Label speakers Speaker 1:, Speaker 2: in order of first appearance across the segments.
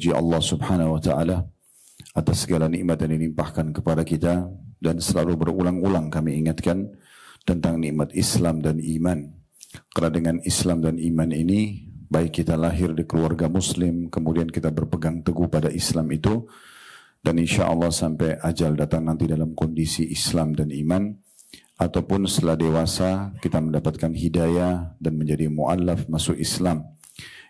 Speaker 1: memuji Allah Subhanahu wa taala atas segala nikmat yang dilimpahkan kepada kita, dan selalu berulang-ulang kami ingatkan tentang nikmat Islam dan iman. Karena dengan Islam dan iman ini, baik kita lahir di keluarga muslim, kemudian kita berpegang teguh pada Islam itu, dan insya Allah sampai ajal datang nanti dalam kondisi Islam dan iman, ataupun setelah dewasa kita mendapatkan hidayah dan menjadi mu'allaf masuk Islam.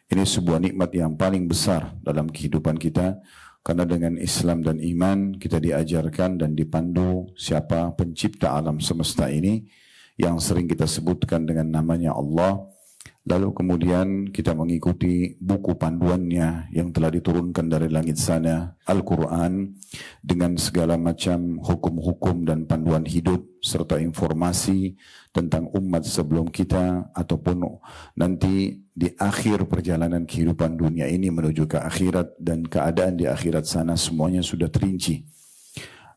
Speaker 1: Ini sebuah nikmat yang paling besar dalam kehidupan kita, karena dengan Islam dan iman kita diajarkan dan dipandu siapa pencipta alam semesta ini, yang sering kita sebutkan dengan namanya Allah. Lalu kemudian kita mengikuti buku panduannya yang telah diturunkan dari langit sana, Al-Quran, dengan segala macam hukum-hukum dan panduan hidup, serta informasi tentang umat sebelum kita, ataupun nanti di akhir perjalanan kehidupan dunia ini menuju ke akhirat, dan keadaan di akhirat sana semuanya sudah terinci.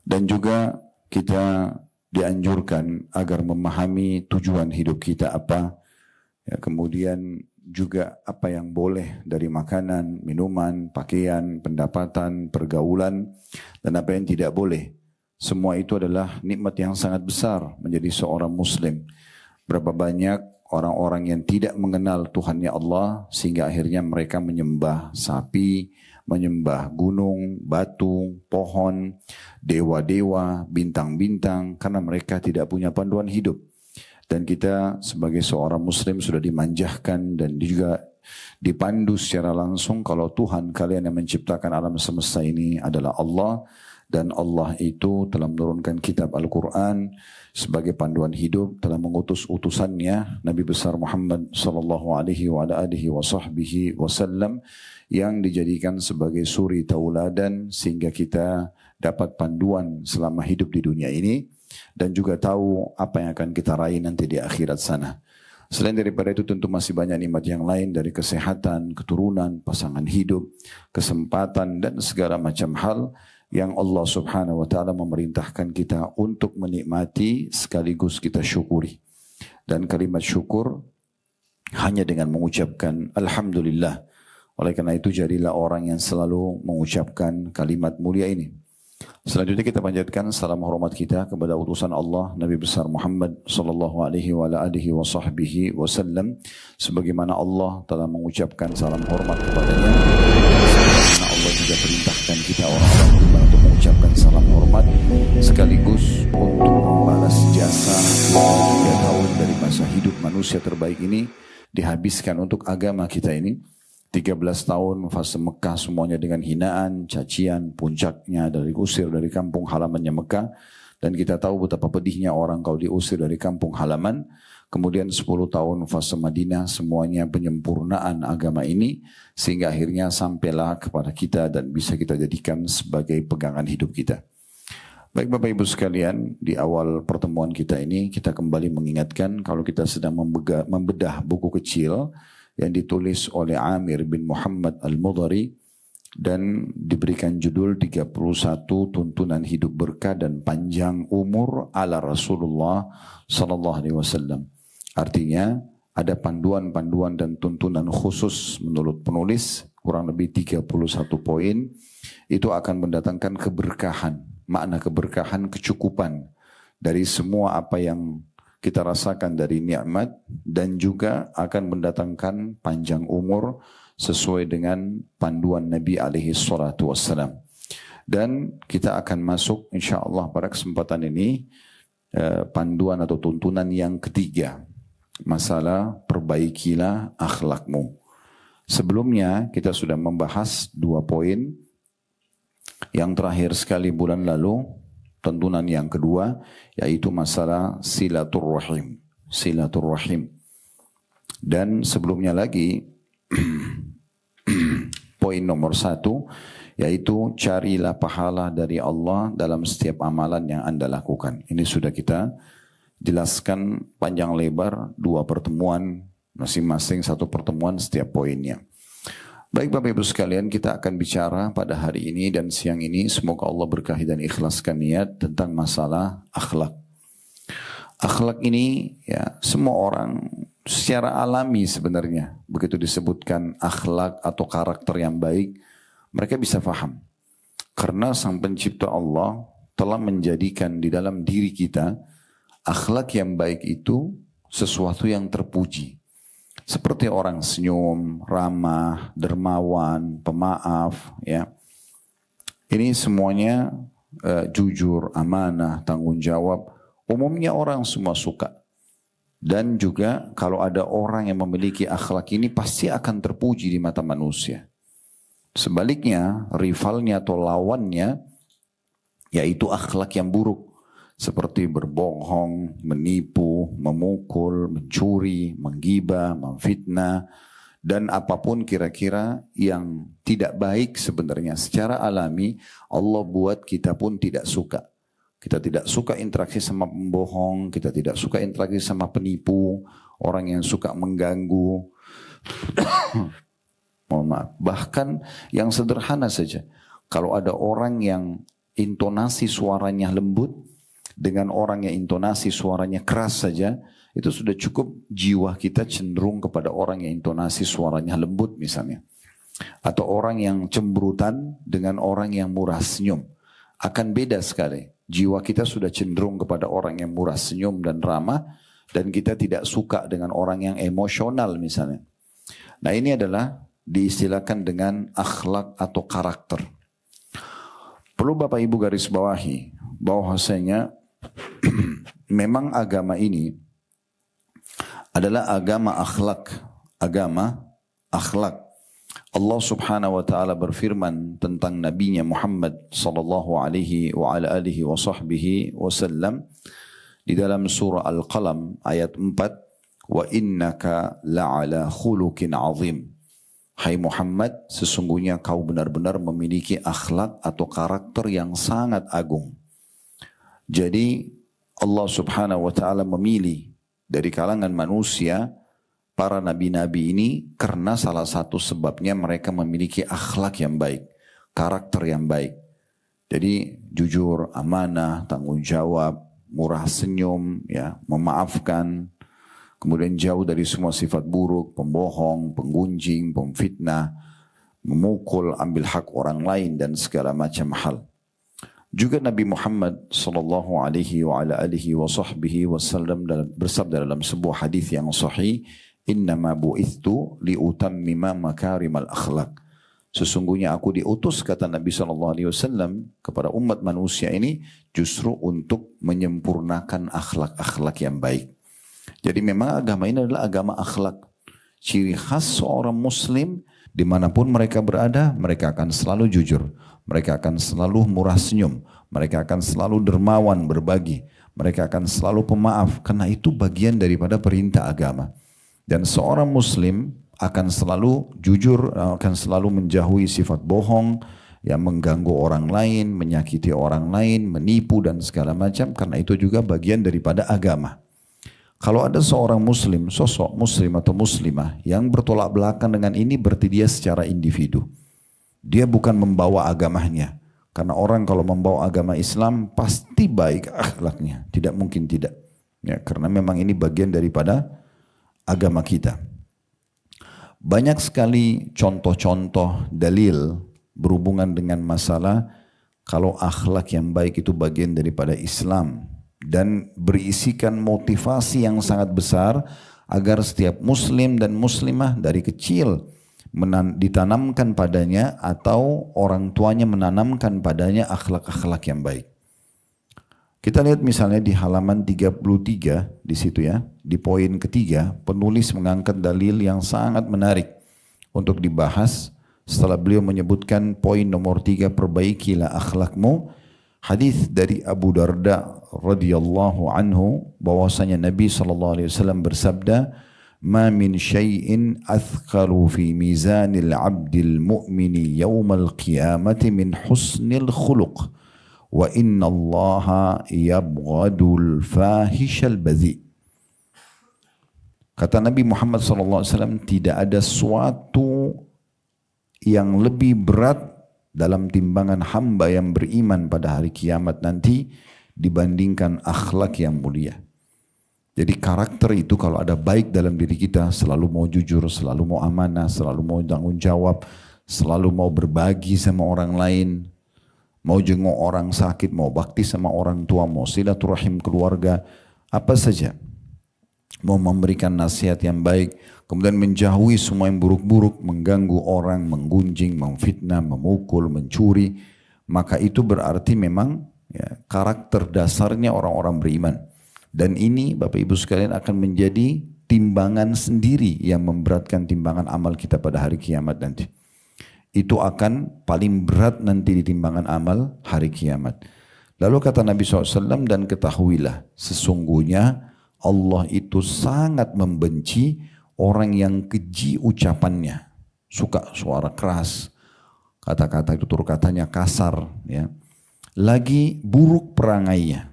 Speaker 1: Dan juga kita dianjurkan agar memahami tujuan hidup kita apa, ya, kemudian juga apa yang boleh dari makanan, minuman, pakaian, pendapatan, pergaulan, dan apa yang tidak boleh. Semua itu adalah nikmat yang sangat besar menjadi seorang muslim. Berapa banyak orang-orang yang tidak mengenal Tuhannya Allah, sehingga akhirnya mereka menyembah sapi, menyembah gunung, batu, pohon, dewa-dewa, bintang-bintang, karena mereka tidak punya panduan hidup. Dan kita sebagai seorang muslim sudah dimanjahkan dan juga dipandu secara langsung kalau Tuhan kalian yang menciptakan alam semesta ini adalah Allah, dan Allah itu telah menurunkan kitab Al-Quran sebagai panduan hidup, telah mengutus utusannya Nabi besar Muhammad sallallahu alaihi wasallam yang dijadikan sebagai suri tauladan, sehingga kita dapat panduan selama hidup di dunia ini, dan juga tahu apa yang akan kita raih nanti di akhirat sana. Selain daripada itu tentu masih banyak nikmat yang lain, dari kesehatan, keturunan, pasangan hidup, kesempatan, dan segala macam hal yang Allah Subhanahu wa taala memerintahkan kita untuk menikmati sekaligus kita syukuri. Dan kalimat syukur hanya dengan mengucapkan alhamdulillah. Oleh karena itu jadilah orang yang selalu mengucapkan kalimat mulia ini. Selanjutnya kita panjatkan salam hormat kita kepada utusan Allah Nabi besar Muhammad sallallahu alaihi wasallam, sebagaimana Allah telah mengucapkan salam hormat kepadanya, sebagaimana Allah juga perintahkan kita orang-orang beriman untuk mengucapkan salam hormat sekaligus untuk membalas jasa 3 tahun dari masa hidup manusia terbaik ini dihabiskan untuk agama kita ini. 13 tahun fase Mekah semuanya dengan hinaan, cacian, puncaknya dari usir dari kampung halamannya Mekah. Dan kita tahu betapa pedihnya orang kalau diusir dari kampung halaman. Kemudian 10 tahun fase Madinah semuanya penyempurnaan agama ini, sehingga akhirnya sampailah kepada kita dan bisa kita jadikan sebagai pegangan hidup kita. Baik Bapak Ibu sekalian, di awal pertemuan kita ini kita kembali mengingatkan kalau kita sedang membedah buku kecil yang ditulis oleh Amir bin Muhammad Al-Mudhari dan diberikan judul 31 tuntunan hidup berkah dan panjang umur ala Rasulullah sallallahu alaihi wasallam. Artinya ada panduan-panduan dan tuntunan khusus menurut penulis, kurang lebih 31 poin, itu akan mendatangkan keberkahan, makna keberkahan, kecukupan dari semua apa yang kita rasakan dari nikmat, dan juga akan mendatangkan panjang umur sesuai dengan panduan Nabi alaihi salatu wassalam. Dan kita akan masuk insyaAllah pada kesempatan ini panduan atau tuntunan yang ketiga, masalah perbaikilah akhlakmu. Sebelumnya kita sudah membahas 2 poin. Yang terakhir sekali bulan lalu, tuntunan yang kedua, yaitu masalah silaturrahim. Silaturrahim. Dan sebelumnya lagi, poin nomor 1, yaitu carilah pahala dari Allah dalam setiap amalan yang Anda lakukan. Ini sudah kita jelaskan panjang lebar, 2 pertemuan, masing-masing 1 pertemuan setiap poinnya. Baik Bapak Ibu sekalian, kita akan bicara pada hari ini dan siang ini, semoga Allah berkahi dan ikhlaskan niat tentang masalah akhlak. Akhlak ini ya semua orang secara alami sebenarnya, begitu disebutkan akhlak atau karakter yang baik, mereka bisa faham. Karena Sang Pencipta Allah telah menjadikan di dalam diri kita akhlak yang baik itu sesuatu yang terpuji. Seperti orang senyum, ramah, dermawan, pemaaf, ya. Ini semuanya jujur, amanah, tanggung jawab. Umumnya orang semua suka. Dan juga kalau ada orang yang memiliki akhlak ini pasti akan terpuji di mata manusia. Sebaliknya, rivalnya atau lawannya yaitu akhlak yang buruk. Seperti berbohong, menipu, memukul, mencuri, menggibah, memfitnah. Dan apapun kira-kira yang tidak baik sebenarnya secara alami Allah buat kita pun tidak suka. Kita tidak suka interaksi sama pembohong, kita tidak suka interaksi sama penipu, orang yang suka mengganggu. Mohon maaf. Bahkan yang sederhana saja. Kalau ada orang yang intonasi suaranya lembut, dengan orang yang intonasi suaranya keras saja, itu sudah cukup jiwa kita cenderung kepada orang yang intonasi suaranya lembut misalnya. Atau orang yang cemberutan dengan orang yang murah senyum. Akan beda sekali. Jiwa kita sudah cenderung kepada orang yang murah senyum dan ramah, dan kita tidak suka dengan orang yang emosional misalnya. Nah ini adalah diistilahkan dengan akhlak atau karakter. Perlu Bapak Ibu garis bawahi bahwasanya memang agama ini adalah agama akhlak. Allah Subhanahu wa taala berfirman tentang nabinya Muhammad sallallahu alaihi wa ala alihi wa sahbihi wasallam di dalam surah Al-Qalam ayat 4, wa innaka la'ala khuluqin azim. Hai Muhammad, sesungguhnya kau benar-benar memiliki akhlak atau karakter yang sangat agung. Jadi Allah Subhanahu wa taala memilih dari kalangan manusia para nabi-nabi ini karena salah satu sebabnya mereka memiliki akhlak yang baik, karakter yang baik. Jadi jujur, amanah, tanggung jawab, murah senyum, ya, memaafkan, kemudian jauh dari semua sifat buruk, pembohong, penggunjing, pemfitnah, memukul, ambil hak orang lain dan segala macam hal. Juga Nabi Muhammad sallallahu alaihi wa ala alihi wa sahbihi wasallam bersabda dalam sebuah hadis yang sahih, innama bu'ithtu liutammima makarimal akhlak. Sesungguhnya aku diutus, kata Nabi sallallahu alaihi wasallam, kepada umat manusia ini justru untuk menyempurnakan akhlak-akhlak yang baik. Jadi memang agama ini adalah agama akhlak. Ciri khas seorang muslim dimanapun mereka berada, mereka akan selalu jujur. Mereka akan selalu murah senyum. Mereka akan selalu dermawan berbagi. Mereka akan selalu pemaaf. Karena itu bagian daripada perintah agama. Dan seorang muslim akan selalu jujur, akan selalu menjauhi sifat bohong, yang mengganggu orang lain, menyakiti orang lain, menipu dan segala macam. Karena itu juga bagian daripada agama. Kalau ada seorang muslim, sosok muslim atau muslimah yang bertolak belakang dengan ini, berarti dia secara individu. Dia bukan membawa agamanya. Karena orang kalau membawa agama Islam pasti baik akhlaknya. Tidak mungkin tidak. Ya, karena memang ini bagian daripada agama kita. Banyak sekali contoh-contoh dalil berhubungan dengan masalah kalau akhlak yang baik itu bagian daripada Islam. Dan berisikan motivasi yang sangat besar agar setiap muslim dan muslimah dari kecil ditanamkan padanya atau orang tuanya menanamkan padanya akhlak-akhlak yang baik. Kita lihat misalnya di halaman 33 di situ ya, di poin ketiga penulis mengangkat dalil yang sangat menarik untuk dibahas setelah beliau menyebutkan poin nomor 3, perbaikilah akhlakmu. Hadis dari Abu Darda radhiyallahu anhu bahwasanya Nabi SAW bersabda, "Ma min syai'in athqalu fi mizanil 'abdil mu'mini yawmal qiyamati min husnil khuluq wa inna Allaha yabghadul fahishal badhi." Kata Nabi Muhammad SAW, tidak ada suatu yang lebih berat dalam timbangan hamba yang beriman pada hari kiamat nanti dibandingkan akhlak yang mulia. Jadi karakter itu kalau ada baik dalam diri kita, selalu mau jujur, selalu mau amanah, selalu mau tanggung jawab, selalu mau berbagi sama orang lain, mau jenguk orang sakit, mau bakti sama orang tua, mau silaturahim keluarga, apa saja. Mau memberikan nasihat yang baik, kemudian menjauhi semua yang buruk-buruk, mengganggu orang, menggunjing, memfitnah, memukul, mencuri, maka itu berarti memang ya, karakter dasarnya orang-orang beriman. Dan ini Bapak Ibu sekalian akan menjadi timbangan sendiri yang memberatkan timbangan amal kita pada hari kiamat nanti. Itu akan paling berat nanti di timbangan amal hari kiamat. Lalu kata Nabi SAW, dan ketahuilah sesungguhnya Allah itu sangat membenci orang yang keji ucapannya, suka suara keras, kata-kata itu tutur katanya kasar, ya. Lagi buruk perangainya,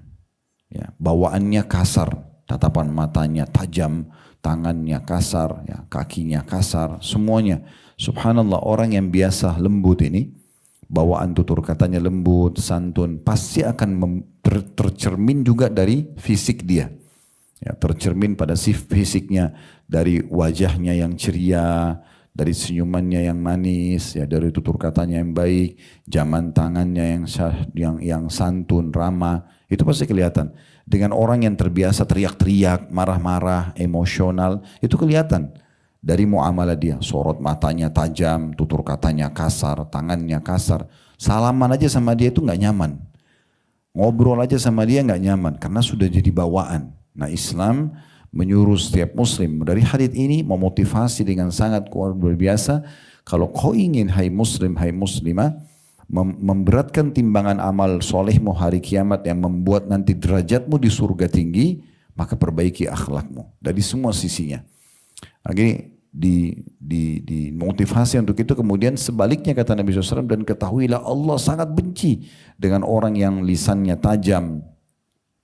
Speaker 1: ya. Bawaannya kasar, tatapan matanya tajam, tangannya kasar, ya. Kakinya kasar, semuanya. Subhanallah, orang yang biasa lembut ini, bawaan tutur katanya lembut, santun, pasti akan tercermin juga dari fisik dia. Ya, tercermin pada fisiknya, dari wajahnya yang ceria, dari senyumannya yang manis, ya, dari tutur katanya yang baik, jaman tangannya yang santun, ramah, itu pasti kelihatan. Dengan orang yang terbiasa teriak-teriak, marah-marah, emosional, itu kelihatan dari muamalah dia. Sorot matanya tajam, tutur katanya kasar, tangannya kasar. Salaman aja sama dia itu nggak nyaman. Ngobrol aja sama dia nggak nyaman karena sudah jadi bawaan. Nah, Islam menyuruh setiap muslim dari hadits ini memotivasi dengan sangat kuat luar biasa. Kalau kau ingin hai muslim, hai muslimah, memberatkan timbangan amal solehmu hari kiamat yang membuat nanti derajatmu di surga tinggi, maka perbaiki akhlakmu dari semua sisinya. Lagi di motivasi untuk itu. Kemudian sebaliknya kata Nabi SAW, dan ketahuilah Allah sangat benci dengan orang yang lisannya tajam,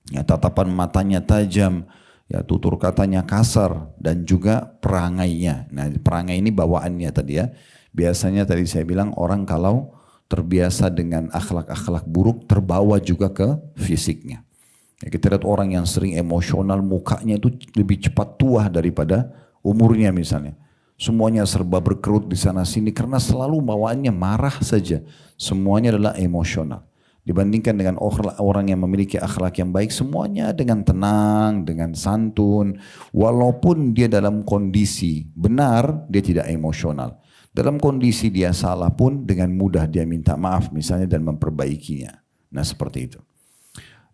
Speaker 1: ya, tatapan matanya tajam, ya, tutur katanya kasar, dan juga perangainya. Nah, perangai ini bawaannya tadi ya. Biasanya tadi saya bilang orang kalau terbiasa dengan akhlak-akhlak buruk terbawa juga ke fisiknya. Ya, kita lihat orang yang sering emosional, mukanya itu lebih cepat tua daripada umurnya misalnya. Semuanya serba berkerut di sana sini karena selalu bawaannya marah saja. Semuanya adalah emosional. Dibandingkan dengan orang yang memiliki akhlak yang baik, semuanya dengan tenang, dengan santun. Walaupun dia dalam kondisi benar, dia tidak emosional. Dalam kondisi dia salah pun dengan mudah dia minta maaf misalnya dan memperbaikinya. Nah, seperti itu.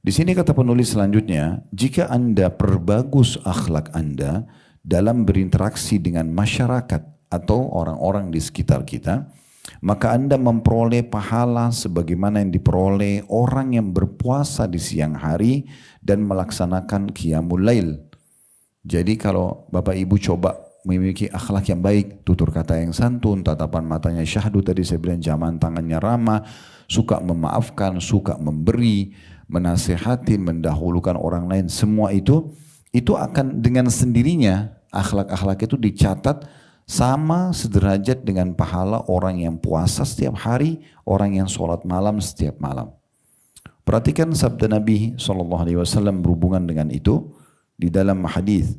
Speaker 1: Di sini kata penulis selanjutnya, jika Anda perbagus akhlak Anda dalam berinteraksi dengan masyarakat atau orang-orang di sekitar kita, maka Anda memperoleh pahala sebagaimana yang diperoleh orang yang berpuasa di siang hari dan melaksanakan qiyamul lail. Jadi kalau Bapak Ibu coba memiliki akhlak yang baik, tutur kata yang santun, tatapan matanya syahdu, tadi saya bilang jaman tangannya ramah, suka memaafkan, suka memberi, menasehati, mendahulukan orang lain, semua itu akan dengan sendirinya akhlak-akhlak itu dicatat sama sederajat dengan pahala orang yang puasa setiap hari, orang yang sholat malam setiap malam. Perhatikan sabda Nabi SAW berhubungan dengan itu di dalam hadis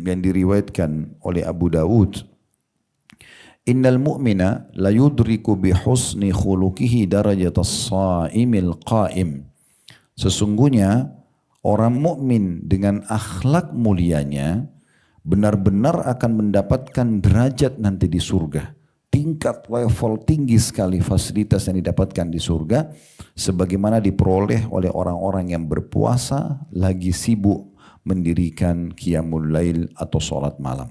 Speaker 1: yang diriwayatkan oleh Abu Dawud. Innal mu'mina la yudriku bi husni khuluqihi darajatas sha'imil qa'im. Sesungguhnya orang mukmin dengan akhlak mulianya benar-benar akan mendapatkan derajat nanti di surga. Tingkat level tinggi sekali fasilitas yang didapatkan di surga sebagaimana diperoleh oleh orang-orang yang berpuasa lagi sibuk mendirikan qiyamul lail atau sholat malam.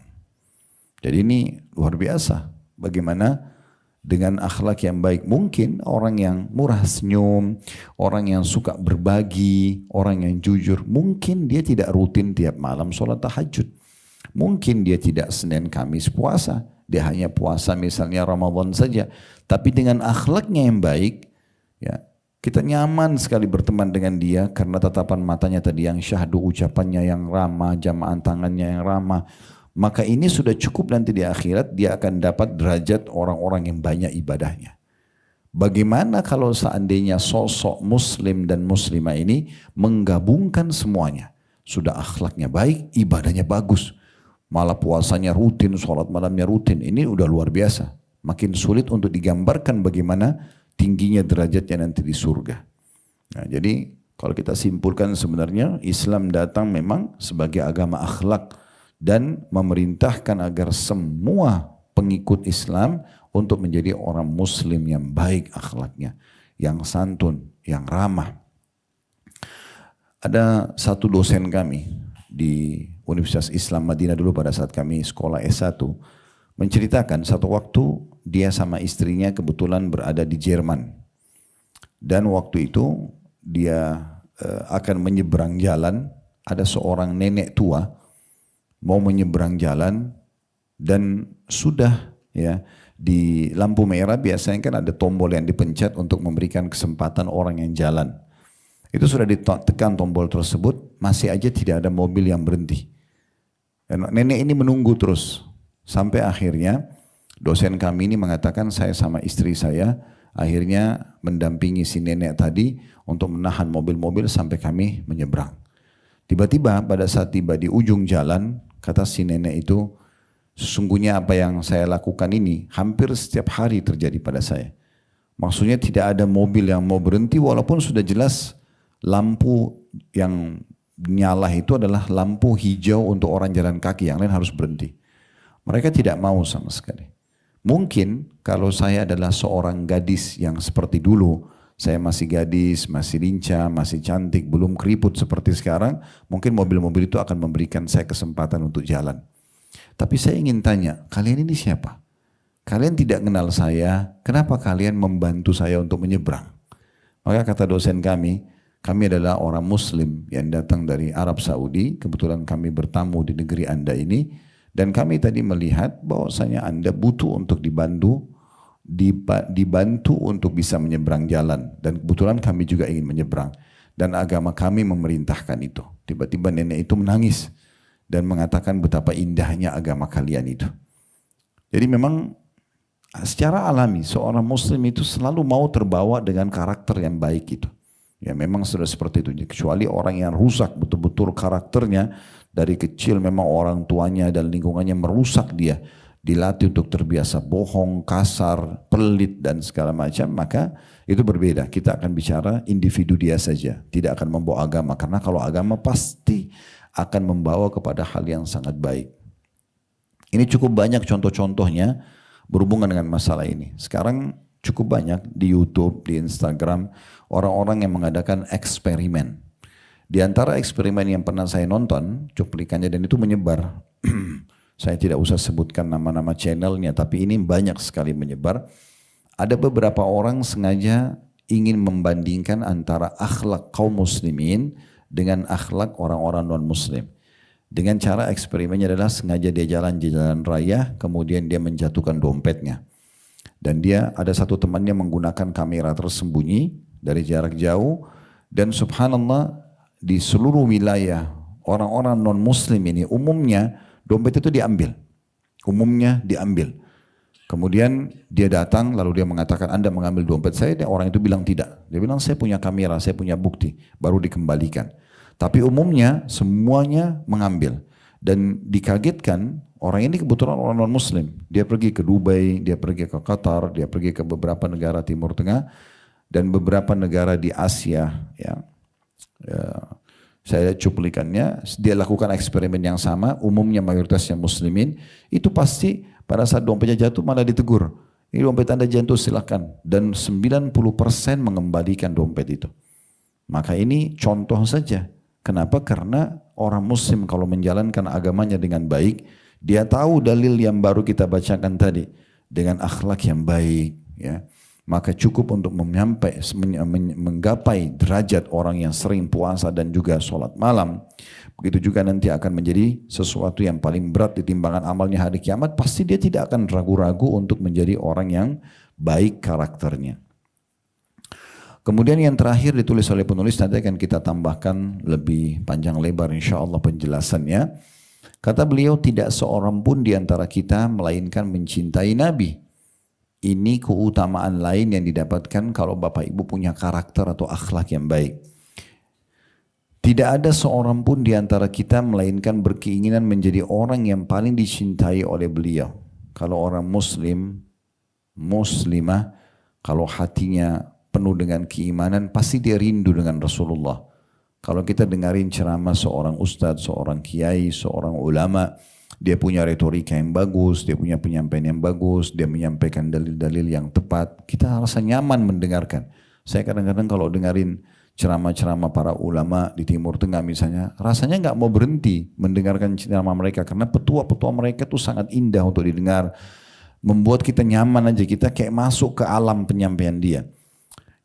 Speaker 1: Jadi ini luar biasa. Bagaimana dengan akhlak yang baik. Mungkin orang yang murah senyum, orang yang suka berbagi, orang yang jujur, mungkin dia tidak rutin tiap malam sholat tahajud. Mungkin dia tidak Senin Kamis puasa, dia hanya puasa misalnya Ramadan saja. Tapi dengan akhlaknya yang baik, ya, kita nyaman sekali berteman dengan dia karena tatapan matanya tadi yang syahdu, ucapannya yang ramah, jamaan tangannya yang ramah. Maka ini sudah cukup nanti di akhirat dia akan dapat derajat orang-orang yang banyak ibadahnya. Bagaimana kalau seandainya sosok muslim dan muslimah ini menggabungkan semuanya. Sudah akhlaknya baik, ibadahnya bagus. Malah puasanya rutin, sholat malamnya rutin. Ini udah luar biasa. makin sulit untuk digambarkan bagaimana tingginya derajatnya nanti di surga. Nah, jadi kalau kita simpulkan sebenarnya Islam datang memang sebagai agama akhlak dan memerintahkan agar semua pengikut Islam untuk menjadi orang muslim yang baik akhlaknya, yang santun, yang ramah. Ada satu dosen kami di Universitas Islam Madinah dulu pada saat kami sekolah S1 menceritakan satu waktu dia sama istrinya kebetulan berada di Jerman dan waktu itu dia akan menyeberang jalan, ada seorang nenek tua mau menyeberang jalan dan sudah ya di lampu merah biasanya kan ada tombol yang dipencet untuk memberikan kesempatan orang yang jalan. Itu sudah ditekan tombol tersebut, masih aja tidak ada mobil yang berhenti. Dan nenek ini menunggu terus. Sampai akhirnya dosen kami ini mengatakan saya sama istri saya akhirnya mendampingi si nenek tadi untuk menahan mobil-mobil sampai kami menyeberang. Tiba-tiba pada saat tiba di ujung jalan, kata si nenek itu, sesungguhnya apa yang saya lakukan ini hampir setiap hari terjadi pada saya. Maksudnya tidak ada mobil yang mau berhenti walaupun sudah jelas lampu yang nyala itu adalah lampu hijau untuk orang jalan kaki, yang lain harus berhenti. Mereka tidak mau sama sekali. Mungkin kalau saya adalah seorang gadis yang seperti dulu, saya masih gadis, masih lincah, masih cantik, belum keriput seperti sekarang, mungkin mobil-mobil itu akan memberikan saya kesempatan untuk jalan. Tapi saya ingin tanya, kalian ini siapa? Kalian tidak kenal saya, kenapa kalian membantu saya untuk menyeberang? Maka kata dosen kami adalah orang muslim yang datang dari Arab Saudi, kebetulan kami bertamu di negeri Anda ini, dan kami tadi melihat bahwasanya Anda butuh untuk dibantu untuk bisa menyeberang jalan, dan kebetulan kami juga ingin menyeberang, dan agama kami memerintahkan itu. Tiba-tiba nenek itu menangis dan mengatakan betapa indahnya agama kalian itu. Jadi memang secara alami seorang muslim itu selalu mau terbawa dengan karakter yang baik itu. Ya memang sudah seperti itu. Kecuali orang yang rusak betul-betul karakternya dari kecil, memang orang tuanya dan lingkungannya merusak dia, dilatih untuk terbiasa bohong, kasar, pelit dan segala macam, maka itu berbeda. Kita akan bicara individu dia saja, tidak akan membawa agama, karena kalau agama pasti akan membawa kepada hal yang sangat baik. Ini cukup banyak contoh-contohnya berhubungan dengan masalah ini. Sekarang cukup banyak di YouTube, di Instagram, orang-orang yang mengadakan eksperimen. Di antara eksperimen yang pernah saya nonton, cuplikannya dan itu menyebar. Saya tidak usah sebutkan nama-nama channelnya, tapi ini banyak sekali menyebar. Ada beberapa orang sengaja ingin membandingkan antara akhlak kaum muslimin dengan akhlak orang-orang non-muslim. Dengan cara eksperimennya adalah sengaja dia jalan di jalan raya, kemudian dia menjatuhkan dompetnya. Dan dia ada satu temannya menggunakan kamera tersembunyi dari jarak jauh, dan subhanallah di seluruh wilayah orang-orang non-muslim ini umumnya dompet itu diambil. Umumnya diambil. Kemudian dia datang lalu dia mengatakan, Anda mengambil dompet saya, dan orang itu bilang tidak. Dia bilang saya punya kamera, saya punya bukti, baru dikembalikan. Tapi umumnya semuanya mengambil. Dan dikagetkan, orang ini kebetulan orang non-muslim. Dia pergi ke Dubai, dia pergi ke Qatar, dia pergi ke beberapa negara Timur Tengah, dan beberapa negara di Asia. Ya, saya lihat cuplikannya, dia lakukan eksperimen yang sama, umumnya mayoritasnya muslimin, itu pasti pada saat dompetnya jatuh malah ditegur. Ini dompet Anda jatuh silakan. Dan 90% mengembalikan dompet itu. Maka ini contoh saja. Kenapa? Karena orang muslim kalau menjalankan agamanya dengan baik, dia tahu dalil yang baru kita bacakan tadi, dengan akhlak yang baik, ya, maka cukup untuk menggapai derajat orang yang sering puasa dan juga sholat malam. Begitu juga nanti akan menjadi sesuatu yang paling berat di timbangan amalnya hari kiamat, pasti dia tidak akan ragu-ragu untuk menjadi orang yang baik karakternya. Kemudian yang terakhir ditulis oleh penulis, nanti akan kita tambahkan lebih panjang lebar insya Allah penjelasannya. Kata beliau, tidak seorang pun di antara kita melainkan mencintai Nabi. Ini keutamaan lain yang didapatkan kalau Bapak Ibu punya karakter atau akhlak yang baik. Tidak ada seorang pun di antara kita melainkan berkeinginan menjadi orang yang paling dicintai oleh beliau. Kalau orang muslim muslimah, kalau hatinya penuh dengan keimanan, pasti dia rindu dengan Rasulullah. Kalau kita dengarin ceramah seorang ustadz, seorang kiai, seorang ulama, dia punya retorika yang bagus, dia punya penyampaian yang bagus, dia menyampaikan dalil-dalil yang tepat, kita rasa nyaman mendengarkan. Saya kadang-kadang kalau dengarin ceramah-ceramah para ulama di Timur Tengah misalnya, rasanya nggak mau berhenti mendengarkan ceramah mereka, karena petua-petua mereka itu sangat indah untuk didengar, membuat kita nyaman aja, kita kayak masuk ke alam penyampaian dia.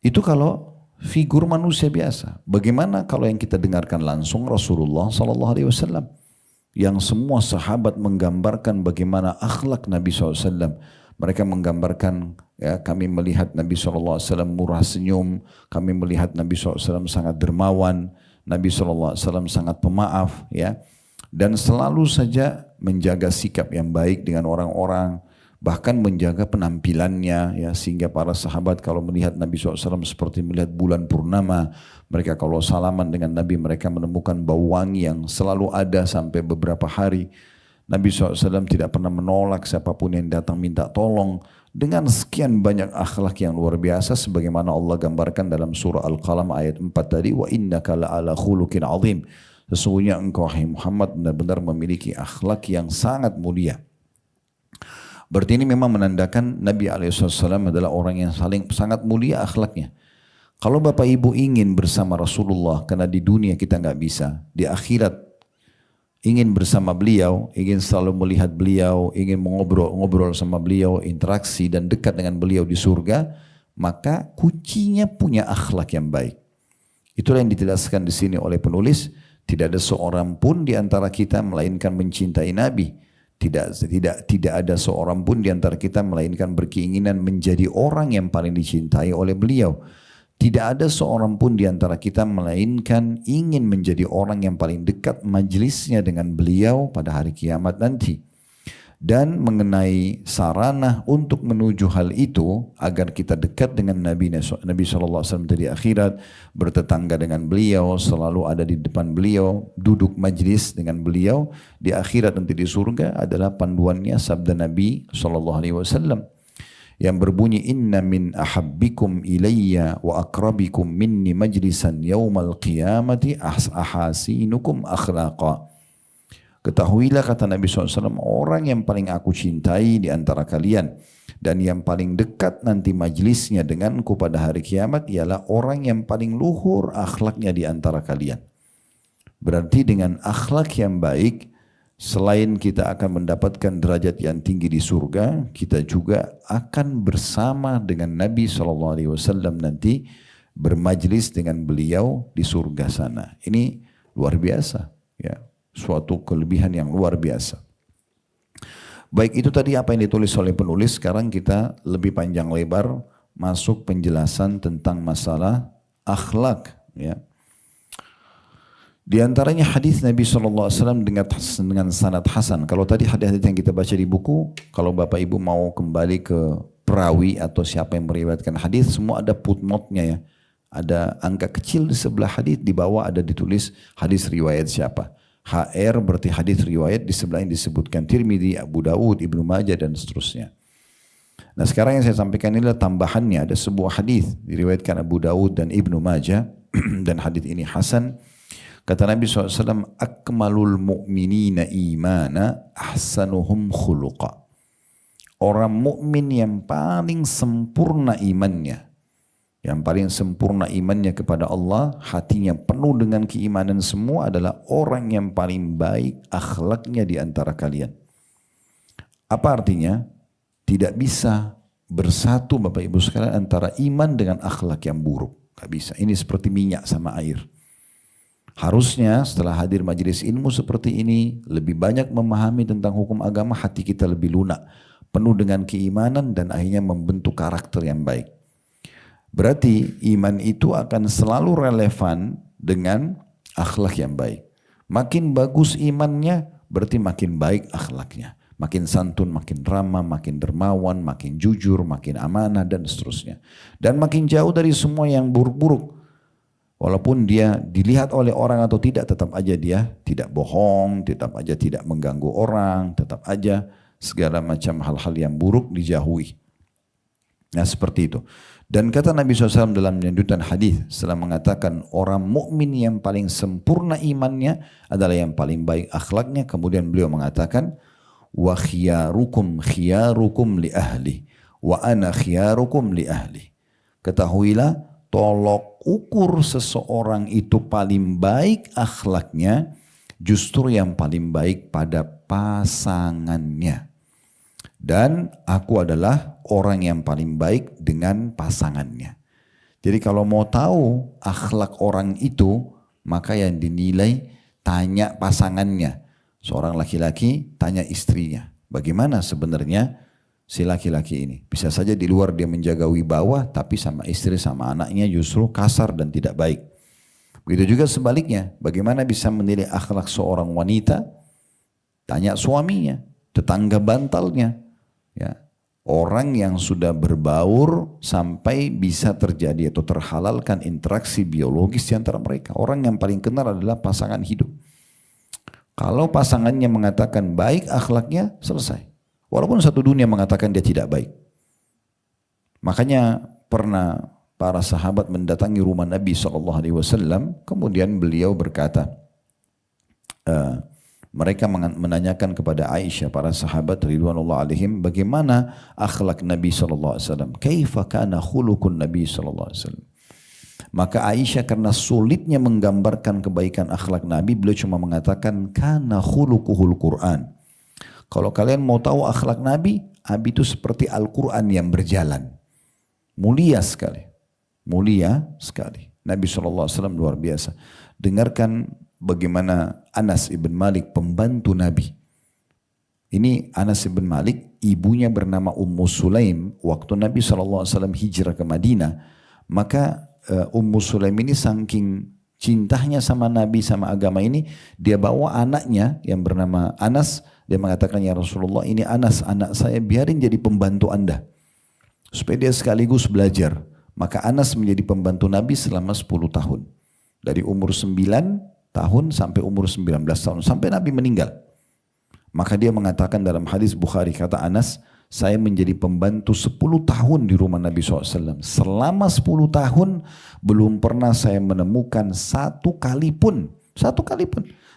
Speaker 1: Itu kalau figur manusia biasa. Bagaimana kalau yang kita dengarkan langsung Rasulullah SAW, yang semua sahabat menggambarkan bagaimana akhlak Nabi SAW. Mereka menggambarkan, ya, kami melihat Nabi SAW murah senyum, kami melihat Nabi SAW sangat dermawan, Nabi SAW sangat pemaaf, ya, dan selalu saja menjaga sikap yang baik dengan orang-orang, bahkan menjaga penampilannya, ya, sehingga para sahabat kalau melihat Nabi SAW seperti melihat bulan purnama. Mereka kalau salaman dengan Nabi, mereka menemukan bau wangi yang selalu ada sampai beberapa hari. Nabi SAW tidak pernah menolak siapapun yang datang minta tolong, dengan sekian banyak akhlak yang luar biasa, sebagaimana Allah gambarkan dalam surah Al-Qalam ayat 4 tadi, wa innaka la'ala khuluqin azim. Sesungguhnya engkau wahai Muhammad benar-benar memiliki akhlak yang sangat mulia. Berarti ini memang menandakan Nabi SAW adalah orang yang sangat mulia akhlaknya. Kalau Bapak Ibu ingin bersama Rasulullah, karena di dunia kita nggak bisa, di akhirat ingin bersama beliau, ingin selalu melihat beliau, ingin ngobrol sama beliau, interaksi dan dekat dengan beliau di surga, maka kuncinya punya akhlak yang baik. Itulah yang ditegaskan di sini oleh penulis, tidak ada seorang pun di antara kita melainkan mencintai Nabi. Tidak ada seorang pun di antara kita melainkan berkeinginan menjadi orang yang paling dicintai oleh beliau. Tidak ada seorang pun di antara kita melainkan ingin menjadi orang yang paling dekat majelisnya dengan beliau pada hari kiamat nanti. Dan mengenai sarana untuk menuju hal itu, agar kita dekat dengan Nabi SAW di akhirat, bertetangga dengan beliau, selalu ada di depan beliau, duduk majlis dengan beliau, di akhirat nanti di surga adalah panduannya sabda Nabi SAW. Yang berbunyi, inna min ahabbikum ilayya wa akrabikum minni majlisan yawmal qiyamati ahasinukum akhlaqa. Ketahuilah, kata Nabi SAW, orang yang paling aku cintai di antara kalian dan yang paling dekat nanti majlisnya denganku pada hari kiamat ialah orang yang paling luhur akhlaknya di antara kalian. Berarti dengan akhlak yang baik, selain kita akan mendapatkan derajat yang tinggi di surga, kita juga akan bersama dengan Nabi SAW nanti bermajlis dengan beliau di surga sana. Ini luar biasa, ya. Suatu kelebihan yang luar biasa. Baik, itu tadi apa yang ditulis oleh penulis. Sekarang kita lebih panjang lebar masuk penjelasan tentang masalah akhlak, ya. Di antaranya hadis Nabi SAW dengan sanad hasan. Kalau tadi hadis-hadis yang kita baca di buku, kalau Bapak Ibu mau kembali ke perawi atau siapa yang meriwayatkan hadis, semua ada footnote-nya, ya. Ada angka kecil di sebelah hadis, di bawah ada ditulis hadis riwayat siapa. HR berarti hadis riwayat, di sebelah yang disebutkan Tirmidzi, Abu Dawud, Ibnu Majah dan seterusnya. Nah, sekarang yang saya sampaikan ini adalah tambahannya. Ada sebuah hadis diriwayatkan Abu Dawud dan Ibnu Majah dan hadis ini hasan. Kata Nabi SAW, akmalul mu'minina imana ahsanuhum khuluqa. Orang mukmin yang paling sempurna imannya, yang paling sempurna imannya kepada Allah, hatinya penuh dengan keimanan semua, adalah orang yang paling baik akhlaknya di antara kalian. Apa artinya? Tidak bisa bersatu Bapak Ibu sekalian antara iman dengan akhlak yang buruk. Gak bisa. Ini seperti minyak sama air. Harusnya setelah hadir majelis ilmu seperti ini, lebih banyak memahami tentang hukum agama, hati kita lebih lunak, penuh dengan keimanan dan akhirnya membentuk karakter yang baik. Berarti iman itu akan selalu relevan dengan akhlak yang baik. Makin bagus imannya, berarti makin baik akhlaknya. Makin santun, makin ramah, makin dermawan, makin jujur, makin amanah dan seterusnya. Dan makin jauh dari semua yang buruk-buruk. Walaupun dia dilihat oleh orang atau tidak, tetap aja dia tidak bohong, tetap aja tidak mengganggu orang, tetap aja segala macam hal-hal yang buruk dijauhi. Nah seperti itu. Dan kata Nabi SAW dalam lanjutan hadis setelah mengatakan orang mukmin yang paling sempurna imannya adalah yang paling baik akhlaknya. Kemudian beliau mengatakan, wa khiyarukum khiyarukum li ahli wa ana khiyarukum li ahli. Ketahuilah, tolok ukur seseorang itu paling baik akhlaknya justru yang paling baik pada pasangannya. Dan aku adalah orang yang paling baik dengan pasangannya. Jadi kalau mau tahu akhlak orang itu, maka yang dinilai tanya pasangannya. Seorang laki-laki tanya istrinya. Bagaimana sebenarnya si laki-laki ini? Bisa saja di luar dia menjaga wibawa, tapi sama istri sama anaknya justru kasar dan tidak baik. Begitu juga sebaliknya. Bagaimana bisa menilai akhlak seorang wanita? Tanya suaminya, tetangga bantalnya. Ya, orang yang sudah berbaur sampai bisa terjadi atau terhalalkan interaksi biologis di antara mereka. Orang yang paling kenal adalah pasangan hidup. Kalau pasangannya mengatakan baik akhlaknya, selesai. Walaupun satu dunia mengatakan dia tidak baik. Makanya pernah para sahabat mendatangi rumah Nabi SAW, kemudian beliau berkata, mereka menanyakan kepada Aisyah, para sahabat ridwanullah alaihim, bagaimana akhlak Nabi SAW? Kaifa kana khuluqun Nabi SAW? Maka Aisyah karena sulitnya menggambarkan kebaikan akhlak Nabi, beliau cuma mengatakan, kana khuluquhul Qur'an. Kalau kalian mau tahu akhlak Nabi, Nabi itu seperti Al-Quran yang berjalan. Mulia sekali. Mulia sekali. Nabi SAW luar biasa. Dengarkan bagaimana Anas ibn Malik, pembantu Nabi. Ini Anas ibn Malik, ibunya bernama Ummu Sulaim. Waktu Nabi SAW hijrah ke Madinah, maka Ummu Sulaim ini saking cintanya sama Nabi, sama agama ini, dia bawa anaknya yang bernama Anas. Dia mengatakan, ya Rasulullah, ini Anas, anak saya, biarin jadi pembantu Anda. Supaya dia sekaligus belajar. Maka Anas menjadi pembantu Nabi selama 10 tahun. Dari umur 9 tahun sampai umur 19 tahun. Sampai Nabi meninggal. Maka dia mengatakan dalam hadis Bukhari, kata Anas, saya menjadi pembantu 10 tahun di rumah Nabi SAW. Selama 10 tahun belum pernah saya menemukan satu kali pun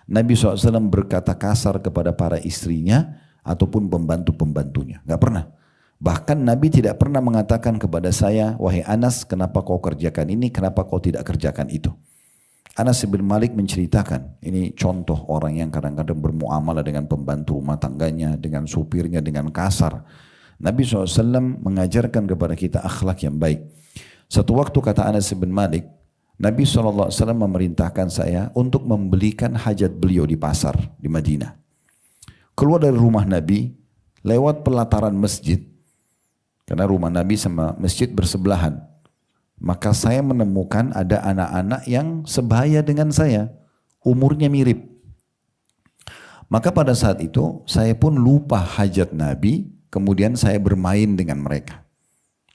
Speaker 1: Nabi SAW berkata kasar kepada para istrinya ataupun pembantu-pembantunya. Gak pernah. Bahkan Nabi tidak pernah mengatakan kepada saya, wahai Anas, kenapa kau kerjakan ini, kenapa kau tidak kerjakan itu. Anas bin Malik menceritakan, ini contoh orang yang kadang-kadang bermuamalah dengan pembantu rumah tangganya, dengan supirnya, dengan kasar. Nabi SAW mengajarkan kepada kita akhlak yang baik. Satu waktu kata Anas bin Malik, Nabi SAW memerintahkan saya untuk membelikan hajat beliau di pasar di Madinah. Keluar dari rumah Nabi, lewat pelataran masjid, karena rumah Nabi sama masjid bersebelahan. Maka saya menemukan ada anak-anak yang sebaya dengan saya, umurnya mirip. Maka pada saat itu saya pun lupa hajat Nabi, kemudian saya bermain dengan mereka.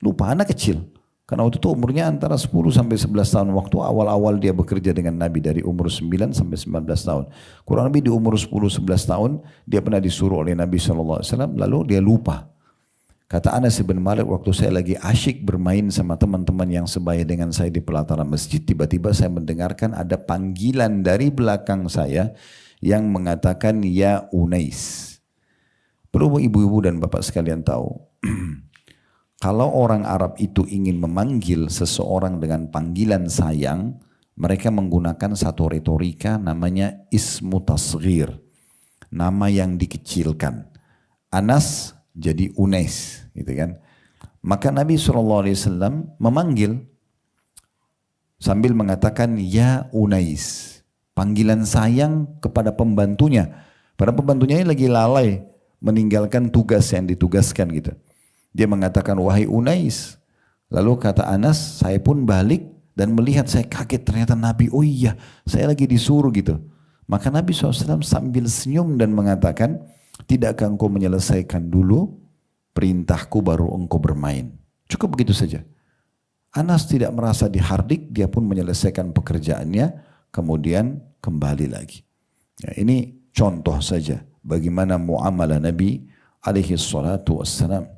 Speaker 1: Lupa, anak kecil. Karena waktu itu umurnya antara 10 sampai 11 tahun. Waktu awal-awal dia bekerja dengan Nabi dari umur 9 sampai 19 tahun. Kurang lebih di umur 10-11 tahun dia pernah disuruh oleh Nabi SAW, lalu dia lupa. Kata Anas bin Malik, waktu saya lagi asyik bermain sama teman-teman yang sebaya dengan saya di pelataran masjid, tiba-tiba saya mendengarkan ada panggilan dari belakang saya yang mengatakan, ya Unais. Perlu ibu-ibu dan bapak sekalian tahu, kalau orang Arab itu ingin memanggil seseorang dengan panggilan sayang, mereka menggunakan satu retorika namanya ismu tasghir, nama yang dikecilkan. Anas jadi Unais, gitu kan. Maka Nabi SAW memanggil sambil mengatakan ya Unais, panggilan sayang kepada pembantunya. Padahal pembantunya ini lagi lalai meninggalkan tugas yang ditugaskan gitu. Dia mengatakan wahai Unais. Lalu kata Anas, saya pun balik dan melihat, saya kaget ternyata Nabi, oh iya saya lagi disuruh gitu. Maka Nabi SAW sambil senyum dan mengatakan, tidakkah engkau menyelesaikan dulu perintahku baru engkau bermain. Cukup begitu saja. Anas tidak merasa dihardik, dia pun menyelesaikan pekerjaannya, kemudian kembali lagi. Ya, ini contoh saja bagaimana muamalah Nabi alaihi salatu wassalam.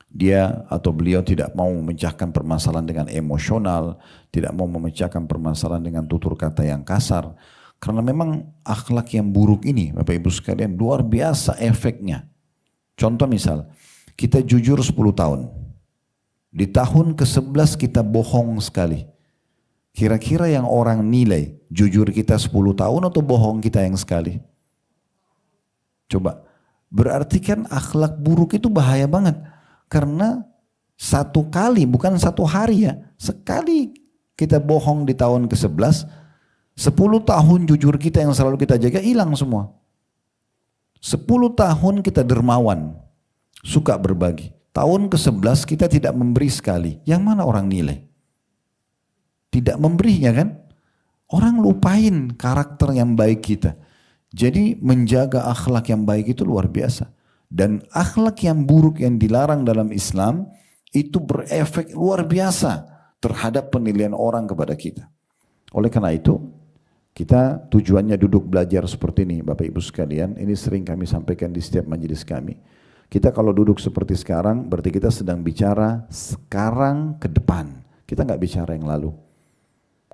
Speaker 1: Dia atau beliau tidak mau memecahkan permasalahan dengan emosional, tidak mau memecahkan permasalahan dengan tutur kata yang kasar. Karena memang akhlak yang buruk ini, Bapak Ibu sekalian, luar biasa efeknya. Contoh misal, kita jujur 10 tahun. Di tahun ke-11 kita bohong sekali. Kira-kira yang orang nilai, jujur kita 10 tahun atau bohong kita yang sekali? Coba, berarti kan akhlak buruk itu bahaya banget. Karena satu kali, bukan satu hari ya, sekali kita bohong di tahun ke-11, 10 tahun jujur kita yang selalu kita jaga hilang semua. 10 tahun kita dermawan, suka berbagi. Tahun ke-11 kita tidak memberi sekali. Yang mana orang nilai? Tidak memberinya kan? Orang lupain karakter yang baik kita. Jadi menjaga akhlak yang baik itu luar biasa. Dan akhlak yang buruk yang dilarang dalam Islam itu berefek luar biasa terhadap penilaian orang kepada kita. Oleh karena itu, kita tujuannya duduk belajar seperti ini Bapak Ibu sekalian. Ini sering kami sampaikan di setiap majelis kami. Kita kalau duduk seperti sekarang berarti kita sedang bicara sekarang ke depan. Kita nggak bicara yang lalu.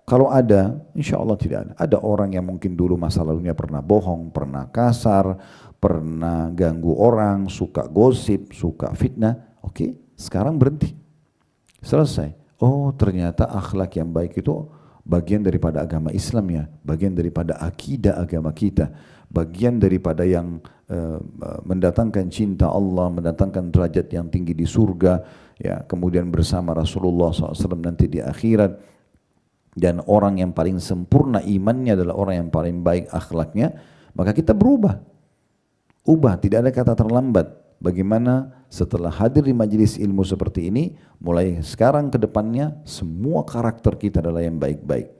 Speaker 1: Kalau ada, insya Allah tidak ada. Ada orang yang mungkin dulu masa lalunya pernah bohong, pernah kasar, pernah ganggu orang, suka gosip, suka fitnah. Oke, sekarang berhenti. Selesai. Oh, ternyata akhlak yang baik itu bagian daripada agama Islam ya, bagian daripada akidah agama kita, bagian daripada yang mendatangkan cinta Allah, mendatangkan derajat yang tinggi di surga, ya, kemudian bersama Rasulullah SAW nanti di akhirat. Dan orang yang paling sempurna imannya adalah orang yang paling baik akhlaknya, maka kita berubah. Ubah, tidak ada kata terlambat. Bagaimana setelah hadir di majelis ilmu seperti ini, mulai sekarang ke depannya, semua karakter kita adalah yang baik-baik.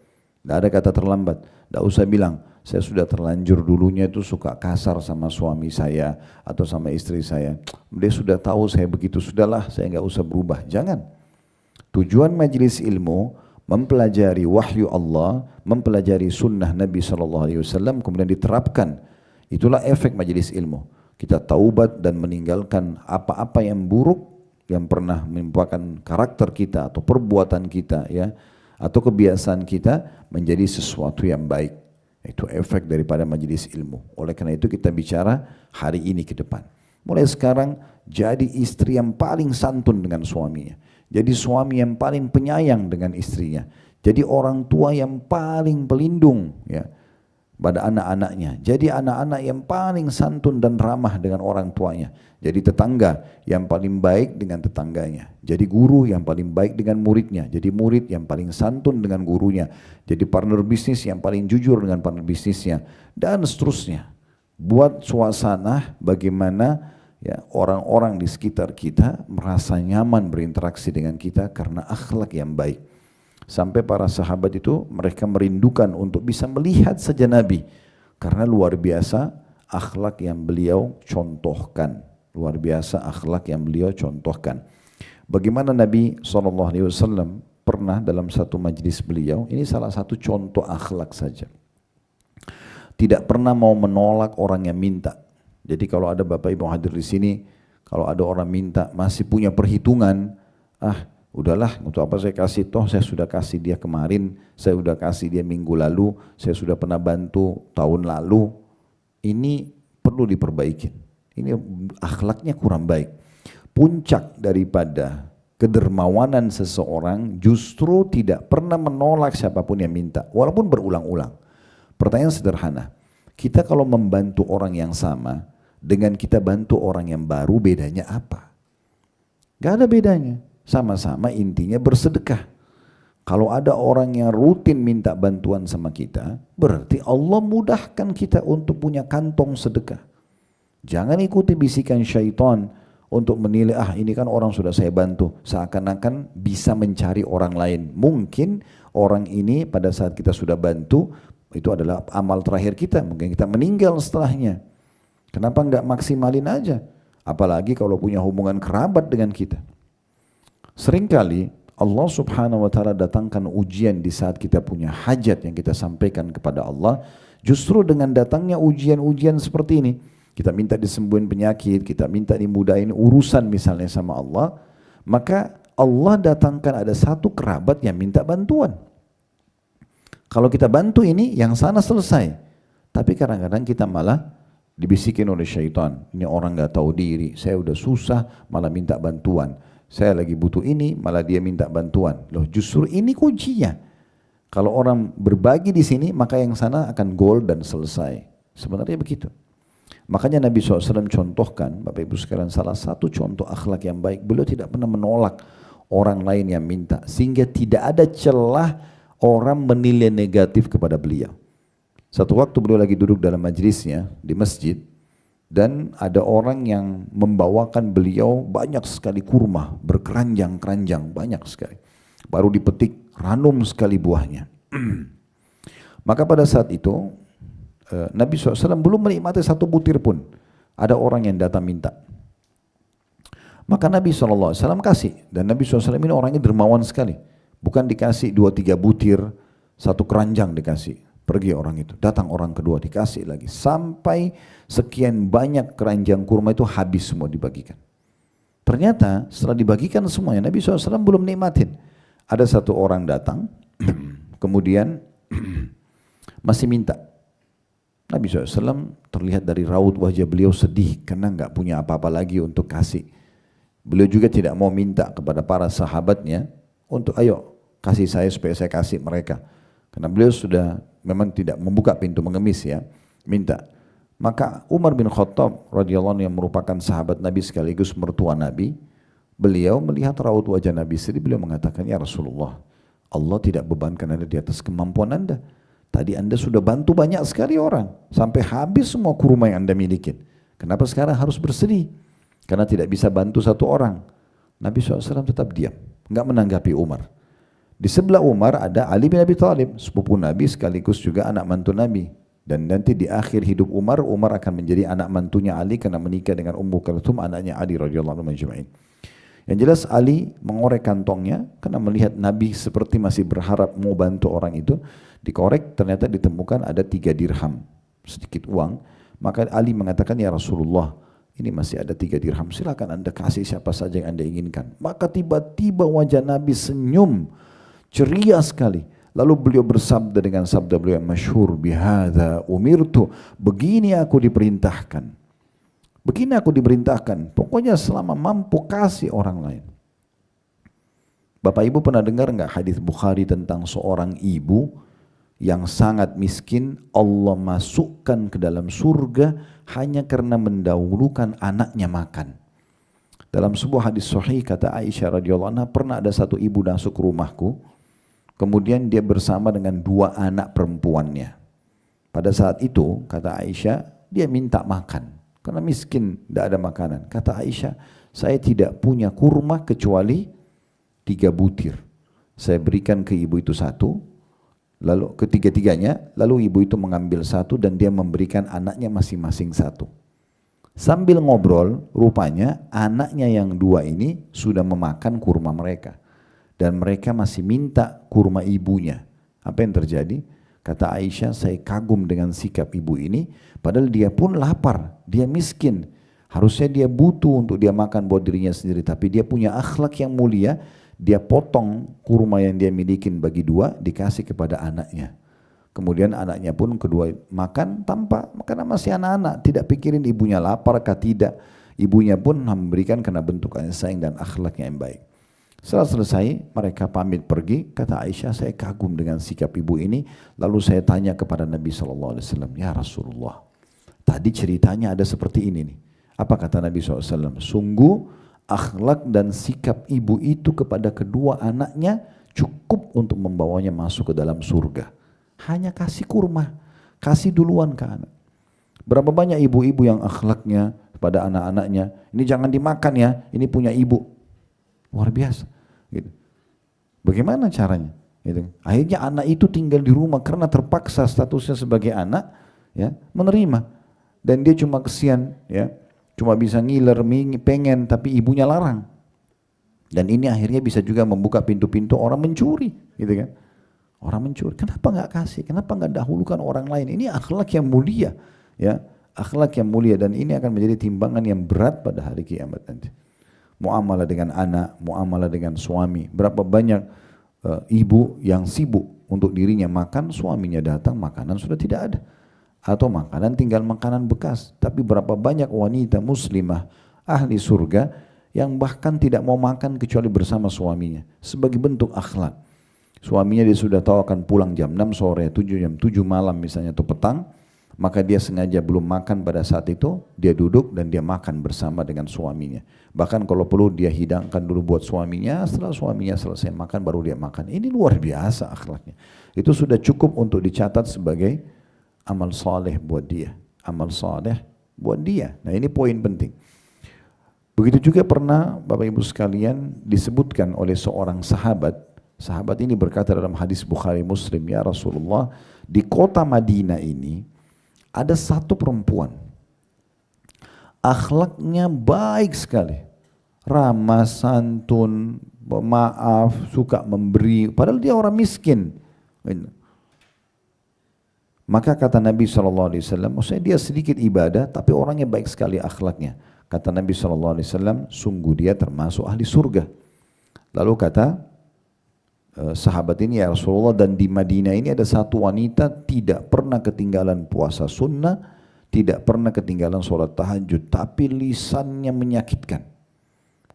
Speaker 1: Tidak ada kata terlambat. Tidak usah bilang, saya sudah terlanjur dulunya itu suka kasar sama suami saya atau sama istri saya. Dia sudah tahu saya begitu, sudahlah saya nggak usah berubah. Jangan. Tujuan majelis ilmu mempelajari wahyu Allah, mempelajari sunnah Nabi SAW, kemudian diterapkan. Itulah efek majelis ilmu. Kita taubat dan meninggalkan apa-apa yang buruk yang pernah merupakan karakter kita atau perbuatan kita, ya, atau kebiasaan kita menjadi sesuatu yang baik. Itu efek daripada majelis ilmu. Oleh karena itu kita bicara hari ini ke depan. Mulai sekarang jadi istri yang paling santun dengan suaminya. Jadi suami yang paling penyayang dengan istrinya. Jadi orang tua yang paling pelindung, ya, pada anak-anaknya. Jadi anak-anak yang paling santun dan ramah dengan orang tuanya. Jadi tetangga yang paling baik dengan tetangganya. Jadi guru yang paling baik dengan muridnya. Jadi murid yang paling santun dengan gurunya. Jadi partner bisnis yang paling jujur dengan partner bisnisnya. Dan seterusnya. Buat suasana bagaimana, ya, orang-orang di sekitar kita merasa nyaman berinteraksi dengan kita karena akhlak yang baik. Sampai para sahabat itu mereka merindukan untuk bisa melihat saja Nabi. Karena luar biasa akhlak yang beliau contohkan. Luar biasa akhlak yang beliau contohkan. Bagaimana Nabi SAW pernah dalam satu majlis beliau, ini salah satu contoh akhlak saja. Tidak pernah mau menolak orang yang minta. Jadi kalau ada Bapak Ibu hadir di sini, kalau ada orang minta masih punya perhitungan, udahlah, untuk apa saya kasih, toh saya sudah kasih dia kemarin, saya sudah kasih dia minggu lalu, saya sudah pernah bantu tahun lalu. Ini perlu diperbaiki. Ini akhlaknya kurang baik. Puncak daripada kedermawanan seseorang justru tidak pernah menolak siapapun yang minta, walaupun berulang-ulang. Pertanyaan sederhana, kita kalau membantu orang yang sama dengan kita bantu orang yang baru, bedanya apa? Gak ada bedanya. Sama-sama intinya bersedekah. Kalau ada orang yang rutin minta bantuan sama kita, berarti Allah mudahkan kita untuk punya kantong sedekah. Jangan ikuti bisikan syaitan untuk menilai, ini kan orang sudah saya bantu, seakan-akan bisa mencari orang lain. Mungkin orang ini pada saat kita sudah bantu, itu adalah amal terakhir kita, mungkin kita meninggal setelahnya. Kenapa enggak maksimalin aja? Apalagi kalau punya hubungan kerabat dengan kita. Seringkali Allah Subhanahu wa ta'ala datangkan ujian di saat kita punya hajat yang kita sampaikan kepada Allah. Justru dengan datangnya ujian-ujian seperti ini, kita minta disembuhin penyakit, kita minta dimudahin urusan misalnya sama Allah, maka Allah datangkan ada satu kerabat yang minta bantuan. Kalau kita bantu ini, yang sana selesai. Tapi kadang-kadang kita malah dibisikin oleh syaitan. Ini orang gak tahu diri, saya udah susah malah minta bantuan. Saya lagi butuh ini, malah dia minta bantuan. Loh, justru ini kuncinya. Kalau orang berbagi di sini, maka yang sana akan goal dan selesai. Sebenarnya begitu. Makanya Nabi SAW contohkan, Bapak Ibu sekalian, salah satu contoh akhlak yang baik, beliau tidak pernah menolak orang lain yang minta, sehingga tidak ada celah orang menilai negatif kepada beliau. Satu waktu beliau lagi duduk dalam majlisnya di masjid, dan ada orang yang membawakan beliau banyak sekali kurma, berkeranjang-keranjang, banyak sekali. Baru dipetik, ranum sekali buahnya. Maka pada saat itu, Nabi SAW belum menikmati satu butir pun. Ada orang yang datang minta. Maka Nabi SAW kasih. Dan Nabi SAW ini orangnya dermawan sekali. Bukan dikasih 2-3 butir, satu keranjang dikasih. Pergi orang itu. Datang orang kedua, dikasih lagi. Sampai sekian banyak keranjang kurma itu habis semua dibagikan. Ternyata setelah dibagikan semuanya, Nabi SAW belum nikmatin. Ada satu orang datang, kemudian masih minta. Nabi SAW terlihat dari raut wajah beliau sedih karena nggak punya apa-apa lagi untuk kasih. Beliau juga tidak mau minta kepada para sahabatnya untuk ayo kasih saya supaya saya kasih mereka. Karena beliau sudah memang tidak membuka pintu mengemis ya, minta. Maka Umar bin Khattab radhiyallahu anhu yang merupakan sahabat Nabi sekaligus mertua Nabi, beliau melihat raut wajah Nabi sedih, beliau mengatakan, ya Rasulullah, Allah tidak bebankan Anda di atas kemampuan Anda. Tadi Anda sudah bantu banyak sekali orang, sampai habis semua kurma yang Anda miliki. Kenapa sekarang harus bersedih? Karena tidak bisa bantu satu orang. Nabi SAW tetap diam, enggak menanggapi Umar. Di sebelah Umar ada Ali bin Abi Thalib, sepupu Nabi sekaligus juga anak mantu Nabi. Dan nanti di akhir hidup Umar, Umar akan menjadi anak mantunya Ali karena menikah dengan Ummu Kalthum, anaknya Ali radhiyallahu anhu majma'in. Yang jelas Ali mengorek kantongnya karena melihat Nabi seperti masih berharap mau bantu orang itu. Dikorek, ternyata ditemukan ada 3 dirham, sedikit uang. Maka Ali mengatakan, ya Rasulullah, ini masih ada 3 dirham, silakan Anda kasih siapa saja yang Anda inginkan. Maka tiba-tiba wajah Nabi senyum, ceria sekali. Lalu beliau bersabda dengan sabda beliau yang masyhur, bihadza umirtu, begini aku diperintahkan. Begini aku diperintahkan, pokoknya selama mampu kasih orang lain. Bapak Ibu pernah dengar enggak hadis Bukhari tentang seorang ibu yang sangat miskin, Allah masukkan ke dalam surga hanya karena mendahulukan anaknya makan. Dalam sebuah hadis sahih kata Aisyah radhiyallahu anha, pernah ada satu ibu masuk ke rumahku, kemudian dia bersama dengan 2 anak perempuannya. Pada saat itu kata Aisyah, dia minta makan karena miskin, tidak ada makanan. Kata Aisyah, saya tidak punya kurma kecuali 3 butir. Saya berikan ke ibu itu 1, lalu ketiga-tiganya, lalu ibu itu mengambil 1 dan dia memberikan anaknya masing-masing 1. Sambil ngobrol, rupanya anaknya yang 2 ini sudah memakan kurma mereka. Dan mereka masih minta kurma ibunya. Apa yang terjadi? Kata Aisyah, saya kagum dengan sikap ibu ini, padahal dia pun lapar, dia miskin. Harusnya dia butuh untuk dia makan buat dirinya sendiri, tapi dia punya akhlak yang mulia. Dia potong kurma yang dia milikin bagi 2, dikasih kepada anaknya. Kemudian anaknya pun kedua makan tanpa, karena masih anak-anak, tidak pikirin ibunya lapar atau tidak. Ibunya pun memberikan karena bentuk kasih sayang dan akhlaknya yang baik. Setelah selesai, mereka pamit pergi. Kata Aisyah, saya kagum dengan sikap ibu ini. Lalu saya tanya kepada Nabi SAW, ya Rasulullah, tadi ceritanya ada seperti ini nih. Apa kata Nabi SAW? Sungguh akhlak dan sikap ibu itu kepada kedua anaknya cukup untuk membawanya masuk ke dalam surga. Hanya kasih kurma, kasih duluan ke anak. Berapa banyak ibu-ibu yang akhlaknya pada anak-anaknya, ini jangan dimakan ya, ini punya ibu. Luar biasa. Gitu. Bagaimana caranya? Gitu. Akhirnya anak itu tinggal di rumah karena terpaksa statusnya sebagai anak, ya, menerima. Dan dia cuma kesian, ya. Cuma bisa ngiler, pengen, tapi ibunya larang. Dan ini akhirnya bisa juga membuka pintu-pintu orang mencuri, gitu kan? Orang mencuri, kenapa nggak kasih? Kenapa nggak dahulukan orang lain? Ini akhlak yang mulia, ya. Akhlak yang mulia, dan ini akan menjadi timbangan yang berat pada hari kiamat nanti. Muamalah dengan anak, muamalah dengan suami. Berapa banyak ibu yang sibuk untuk dirinya makan, suaminya datang makanan sudah tidak ada. Atau makanan tinggal makanan bekas. Tapi berapa banyak wanita muslimah ahli surga yang bahkan tidak mau makan kecuali bersama suaminya. Sebagai bentuk akhlak. Suaminya dia sudah tahu akan pulang jam 6 sore, jam 7 malam misalnya atau petang. Maka dia sengaja belum makan pada saat itu, dia duduk dan dia makan bersama dengan suaminya. Bahkan kalau perlu dia hidangkan dulu buat suaminya, setelah suaminya selesai makan baru dia makan. Ini luar biasa akhlaknya. Itu sudah cukup untuk dicatat sebagai amal saleh buat dia. Amal saleh buat dia. Nah ini poin penting. Begitu juga pernah Bapak Ibu sekalian disebutkan oleh seorang sahabat. Sahabat ini berkata dalam hadis Bukhari Muslim, ya Rasulullah, di kota Madinah ini ada satu perempuan, akhlaknya baik sekali, ramah, santun, pemaaf, suka memberi, padahal dia orang miskin. Maka kata Nabi SAW, maksudnya dia sedikit ibadah, tapi orangnya baik sekali akhlaknya. Kata Nabi SAW, sungguh dia termasuk ahli surga. Lalu kata sahabat ini, ya Rasulullah, dan di Madinah ini ada satu wanita tidak pernah ketinggalan puasa sunnah, tidak pernah ketinggalan sholat tahajud, tapi lisannya menyakitkan,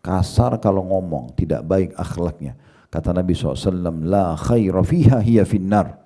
Speaker 1: kasar kalau ngomong, tidak baik akhlaknya. Kata Nabi SAW, la khaira fiha hiya finnar,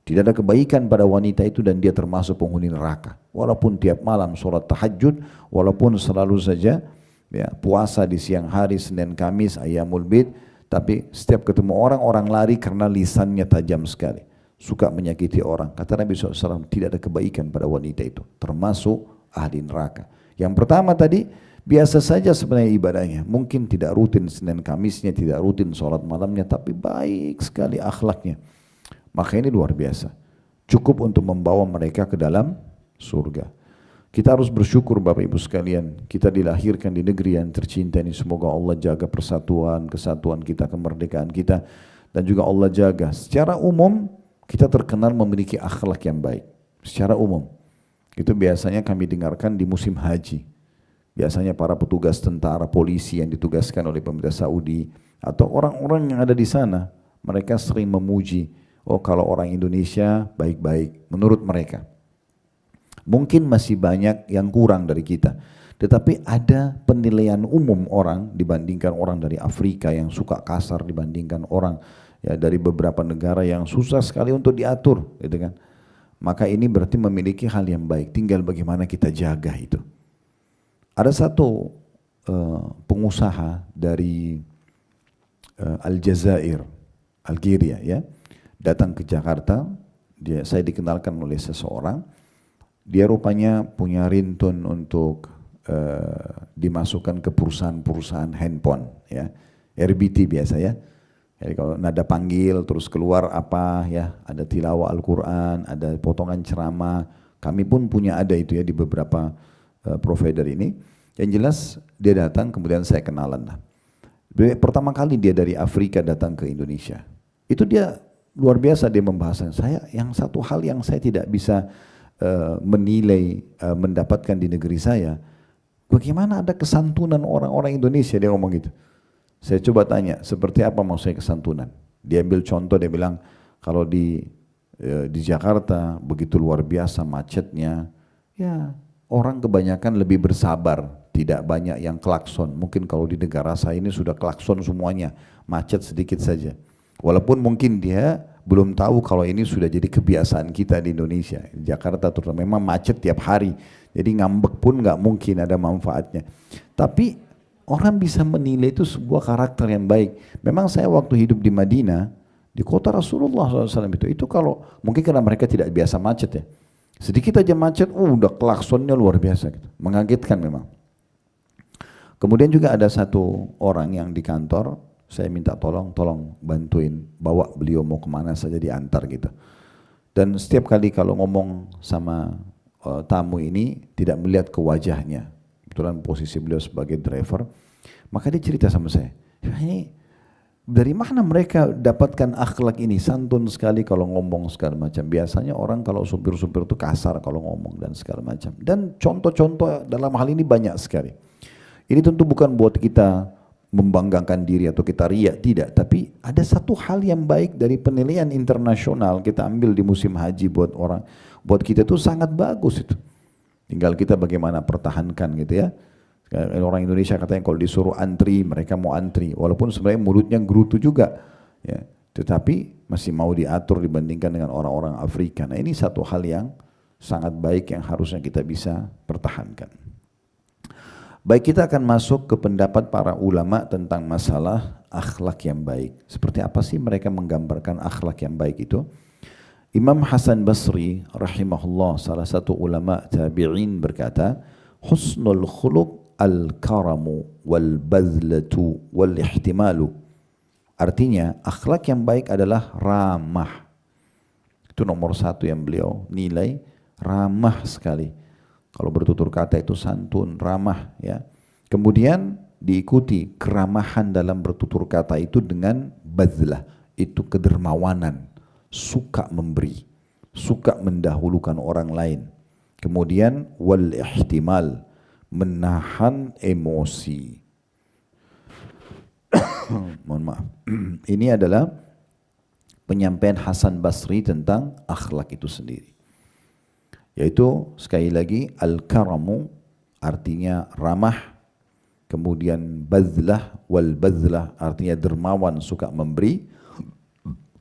Speaker 1: tidak ada kebaikan pada wanita itu dan dia termasuk penghuni neraka. Walaupun tiap malam sholat tahajud, walaupun selalu saja ya, puasa di siang hari, Senin Kamis, Ayyamul Bid, tapi setiap ketemu orang lari karena lisannya tajam sekali. Suka menyakiti orang. Kata Nabi SAW, tidak ada kebaikan pada wanita itu. Termasuk ahli neraka. Yang pertama tadi, biasa saja sebenarnya ibadahnya. Mungkin tidak rutin Senin Kamisnya, tidak rutin sholat malamnya, tapi baik sekali akhlaknya. Maka ini luar biasa. Cukup untuk membawa mereka ke dalam surga. Kita harus bersyukur Bapak Ibu sekalian, kita dilahirkan di negeri yang tercinta ini. Semoga Allah jaga persatuan, kesatuan kita, kemerdekaan kita, dan juga Allah jaga. Secara umum kita terkenal memiliki akhlak yang baik. Secara umum itu biasanya kami dengarkan di musim haji. Biasanya para petugas tentara, polisi yang ditugaskan oleh pemerintah Saudi atau orang-orang yang ada di sana, mereka sering memuji, oh kalau orang Indonesia baik-baik menurut mereka. Mungkin masih banyak yang kurang dari kita, tetapi ada penilaian umum orang dibandingkan orang dari Afrika yang suka kasar, dibandingkan orang ya dari beberapa negara yang susah sekali untuk diatur, gitu kan. Maka ini berarti memiliki hal yang baik, tinggal bagaimana kita jaga itu. Ada satu pengusaha dari Aljazair, Algeria ya, datang ke Jakarta. Saya dikenalkan oleh seseorang. Dia rupanya punya rintun untuk dimasukkan ke perusahaan-perusahaan handphone, ya, RBT biasa ya. Jadi kalau nada panggil terus keluar apa ya, ada tilawah Al-Quran, ada potongan ceramah. Kami pun punya ada itu ya di beberapa provider ini. Yang jelas dia datang, kemudian saya kenalan lah. Pertama kali dia dari Afrika datang ke Indonesia. Itu dia luar biasa, dia membahas saya. Yang satu hal yang saya tidak bisa menilai, mendapatkan di negeri saya, bagaimana ada kesantunan orang-orang Indonesia, dia ngomong gitu. Saya coba tanya, seperti apa maksudnya kesantunan? Dia ambil contoh, dia bilang, kalau di Jakarta begitu luar biasa macetnya, ya orang kebanyakan lebih bersabar, tidak banyak yang klakson. Mungkin kalau di negara saya ini sudah klakson semuanya, macet sedikit saja. Walaupun mungkin dia belum tahu kalau ini sudah jadi kebiasaan kita di Indonesia. Jakarta terutama memang macet tiap hari, jadi ngambek pun nggak mungkin ada manfaatnya. Tapi orang bisa menilai itu sebuah karakter yang baik. Memang saya waktu hidup di Madinah, di kota Rasulullah SAW itu kalau mungkin karena mereka tidak biasa macet ya, sedikit aja macet, udah klaksonnya luar biasa gitu. Mengagetkan memang. Kemudian juga ada satu orang yang di kantor, saya minta tolong bantuin bawa beliau mau kemana saja diantar gitu. Dan setiap kali kalau ngomong sama tamu ini tidak melihat ke wajahnya, kebetulan posisi beliau sebagai driver, maka dia cerita sama saya, ini dari mana mereka dapatkan akhlak ini? Santun sekali kalau ngomong segala macam. Biasanya orang kalau supir-supir itu kasar kalau ngomong dan segala macam. Dan contoh-contoh dalam hal ini banyak sekali. Ini tentu bukan buat kita membanggakan diri atau kita riak, tidak. Tapi ada satu hal yang baik dari penilaian internasional kita ambil di musim haji buat orang, buat kita itu sangat bagus itu. Tinggal kita bagaimana pertahankan gitu ya. Orang Indonesia katanya kalau disuruh antri, mereka mau antri. Walaupun sebenarnya mulutnya gerutu juga. Ya. Tetapi masih mau diatur dibandingkan dengan orang-orang Afrika. Nah ini satu hal yang sangat baik yang harusnya kita bisa pertahankan. Baik, kita akan masuk ke pendapat para ulama tentang masalah akhlak yang baik. Seperti apa sih mereka menggambarkan akhlak yang baik itu? Imam Hasan Basri rahimahullah, salah satu ulama tabi'in berkata, husnul khuluq al-karamu wal-badlatu wal-ihtimalu. Artinya akhlak yang baik adalah ramah. Itu nomor satu yang beliau nilai, ramah sekali. Kalau bertutur kata itu santun, ramah ya. Kemudian diikuti keramahan dalam bertutur kata itu dengan badlah, itu kedermawanan, suka memberi, suka mendahulukan orang lain. Kemudian wal-ihtimal, menahan emosi. Mohon maaf. Ini adalah penyampaian Hasan Basri tentang akhlak itu sendiri. Yaitu sekali lagi al-karamu artinya ramah, kemudian badlah wal badlah artinya dermawan, suka memberi,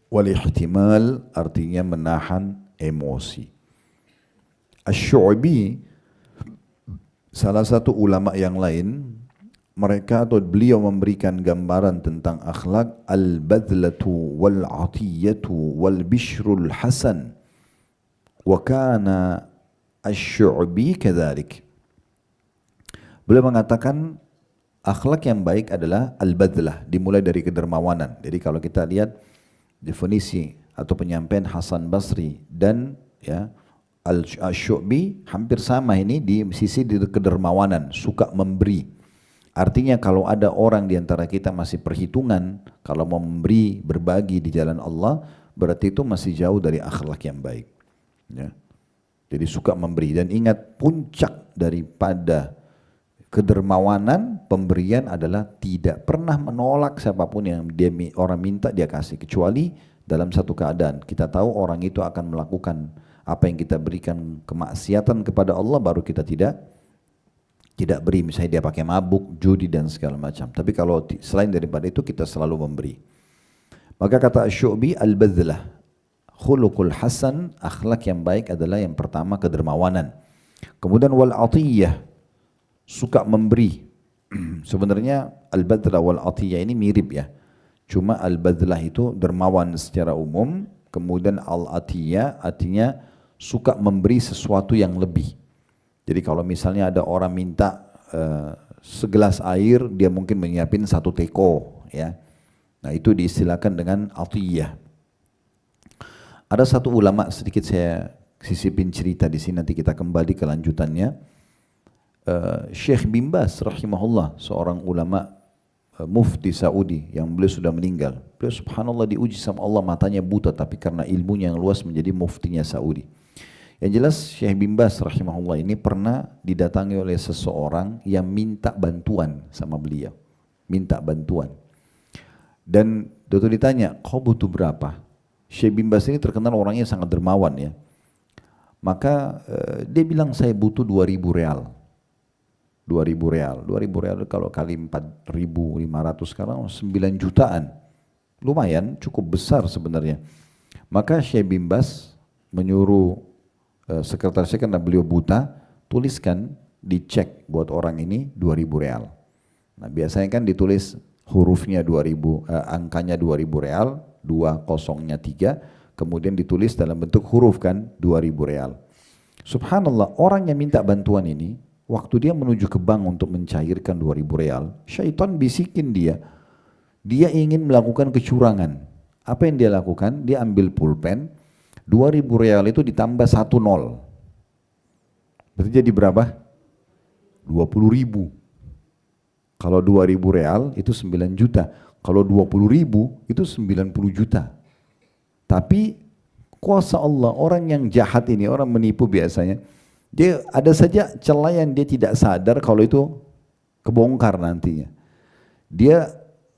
Speaker 1: wal ihtimal artinya menahan emosi. Asy-Syu'bi, salah satu ulama yang lain, mereka atau beliau memberikan gambaran tentang akhlak al-badlatu wal-atiyatu wal-bishrul hasan wa kana asy-Syu'bi kadzalik. Beliau mengatakan akhlak yang baik adalah al-badlah, dimulai dari kedermawanan. Jadi kalau kita lihat definisi atau penyampaian Hasan Basri dan ya Al-Syu'bi hampir sama ini di sisi kedermawanan, suka memberi. Artinya kalau ada orang di antara kita masih perhitungan, kalau mau memberi, berbagi di jalan Allah, berarti itu masih jauh dari akhlak yang baik. Ya. Jadi suka memberi, dan ingat puncak daripada kedermawanan pemberian adalah tidak pernah menolak siapapun yang dia orang minta dia kasih, kecuali dalam satu keadaan kita tahu orang itu akan melakukan apa yang kita berikan kemaksiatan kepada Allah, baru kita tidak beri. Misalnya dia pakai mabuk, judi dan segala macam. Tapi kalau selain daripada itu kita selalu memberi. Maka kata Asy-Syu'bi al-badlah, khuluqul hasan, akhlak yang baik adalah yang pertama kedermawanan. Kemudian wal-atiyah, suka memberi. Sebenarnya al-badlah wal-atiyah ini mirip ya. Cuma al-badlah itu dermawan secara umum, kemudian al-atiyah artinya suka memberi sesuatu yang lebih. Jadi kalau misalnya ada orang minta segelas air, dia mungkin menyiapin satu teko, ya. Nah itu diistilahkan dengan atiyah. Ada satu ulama, sedikit saya sisipin cerita di sini, nanti kita kembali ke lanjutannya. Syekh bin Baz rahimahullah, seorang ulama mufti Saudi yang beliau sudah meninggal. Beliau subhanallah diuji sama Allah, matanya buta tapi karena ilmunya yang luas menjadi muftinya Saudi. Yang jelas Syekh bin Baz rahimahullah ini pernah didatangi oleh seseorang yang minta bantuan sama beliau. Minta bantuan. Dan waktu ditanya, kau butuh berapa? Syekh bin Baz ini terkenal orangnya sangat dermawan ya. Maka dia bilang saya butuh 2.000 real. 2.000 real. 2.000 real kalau kali 4.500 sekarang 9 jutaan. Lumayan, cukup besar sebenarnya. Maka Syekh bin Baz menyuruh sekretarisnya, karena beliau buta, tuliskan, dicek buat orang ini 2.000 real. Nah biasanya kan ditulis hurufnya 2.000, angkanya 2.000 real, 2 0-nya 3, kemudian ditulis dalam bentuk huruf kan 2.000 real. Subhanallah, orang yang minta bantuan ini, waktu dia menuju ke bank untuk mencairkan 2.000 real, syaitan bisikin dia ingin melakukan kecurangan. Apa yang dia lakukan? Dia ambil pulpen, 2.000 real itu ditambah 1 nol. Berarti jadi berapa? 20.000. Kalau 2.000 real itu 9 juta. Kalau 20.000 itu 90 juta. Tapi kuasa Allah, orang yang jahat ini, orang menipu biasanya, dia ada saja celah yang dia tidak sadar kalau itu kebongkar nantinya. Dia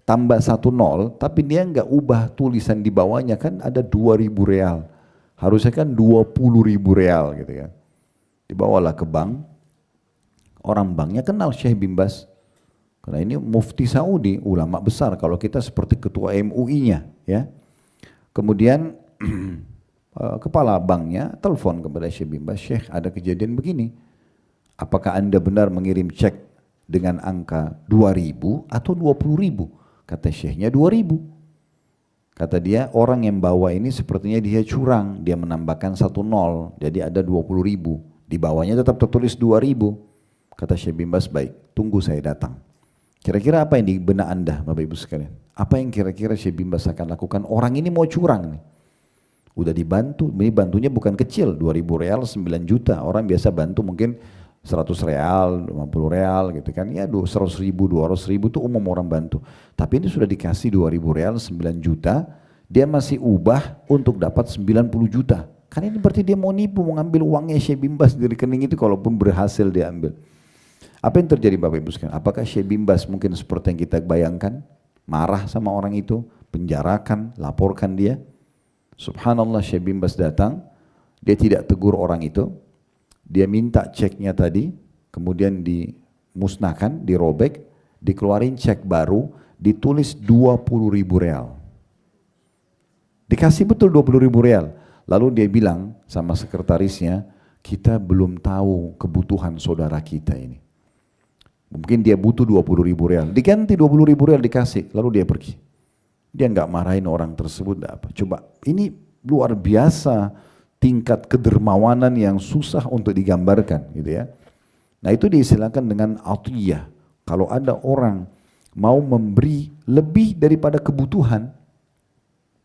Speaker 1: tambah 1 0, tapi dia nggak ubah tulisan di bawahnya, kan ada 2.000 real. Harusnya kan 20.000 real gitu kan. Dibawalah ke bank, orang banknya kenal Syekh bin Baz. Karena ini mufti Saudi, ulama besar, kalau kita seperti ketua MUI-nya ya. Kemudian kepala banknya telepon kepada Syekh bin Baz, Syekh ada kejadian begini, apakah Anda benar mengirim cek dengan angka 2.000 atau 20.000? Kata Syekhnya 2.000. Kata dia, orang yang bawa ini sepertinya dia curang, dia menambahkan 1 0, jadi ada 20.000. Di bawahnya tetap tertulis 2.000. Kata Syekh bin Baz, baik, tunggu saya datang. Kira-kira apa yang di benak Anda, Bapak Ibu sekalian? Apa yang kira-kira Syekh bin Baz akan lakukan? Orang ini mau curang nih. Udah dibantu, ini bantunya bukan kecil, 2.000 real 9 juta. Orang biasa bantu mungkin 100 real, 50 real gitu kan. Ya 100.000, 200.000 itu umum orang bantu. Tapi ini sudah dikasih 2.000 real 9 juta, dia masih ubah untuk dapat 90 juta. Kan ini berarti dia mau nipu, mau ngambil uangnya Syekh bin Baz dari rekening itu, kalaupun berhasil dia ambil. Apa yang terjadi Bapak Ibu sekalian? Apakah Syekh bin Baz mungkin seperti yang kita bayangkan? Marah sama orang itu, penjarakan, laporkan dia. Subhanallah, Syekh bin Baz datang, dia tidak tegur orang itu, dia minta ceknya tadi, kemudian dimusnahkan, dirobek, dikeluarin cek baru, ditulis 20.000 real. Dikasih betul 20.000 real. Lalu dia bilang sama sekretarisnya, kita belum tahu kebutuhan saudara kita ini. Mungkin dia butuh 20.000 real, diganti 20.000 real dikasih, lalu dia pergi. Dia nggak marahin orang tersebut, apa. Coba, ini luar biasa tingkat kedermawanan yang susah untuk digambarkan, gitu ya. Nah itu diistilahkan dengan atiyah. Kalau ada orang mau memberi lebih daripada kebutuhan,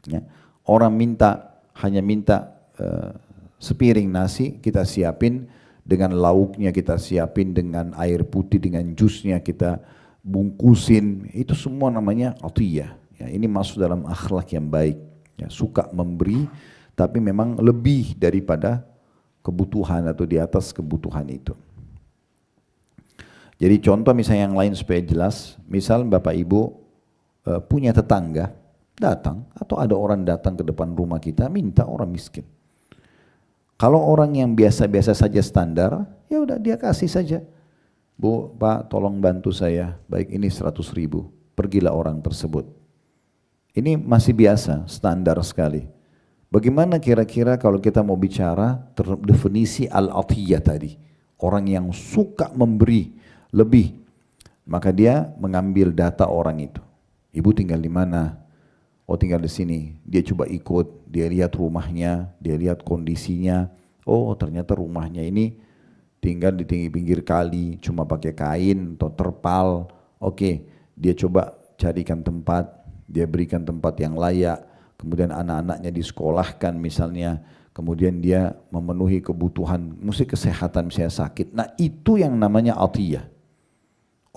Speaker 1: ya, orang hanya minta sepiring nasi, kita siapin dengan lauknya, kita siapin dengan air putih, dengan jusnya kita bungkusin, itu semua namanya atiyah. Ya, ini masuk dalam akhlak yang baik, ya, suka memberi, tapi memang lebih daripada kebutuhan atau di atas kebutuhan itu. Jadi contoh misalnya yang lain supaya jelas, misal Bapak Ibu punya tetangga datang, atau ada orang datang ke depan rumah kita minta, orang miskin. Kalau orang yang biasa-biasa saja standar, ya udah dia kasih saja. Bu, Pak, tolong bantu saya, baik ini 100.000, pergilah orang tersebut. Ini masih biasa, standar sekali. Bagaimana kira-kira kalau kita mau bicara definisi al-atiyah tadi? Orang yang suka memberi lebih, maka dia mengambil data orang itu. Ibu tinggal di mana? Oh tinggal di sini. Dia coba ikut, dia lihat rumahnya, dia lihat kondisinya. Oh ternyata rumahnya ini tinggal di pinggir kali, cuma pakai kain atau terpal. Oke, dia coba carikan tempat, dia berikan tempat yang layak. Kemudian anak-anaknya disekolahkan misalnya. Kemudian dia memenuhi kebutuhan, mesti kesehatan, misalnya sakit. Nah itu yang namanya atiyah.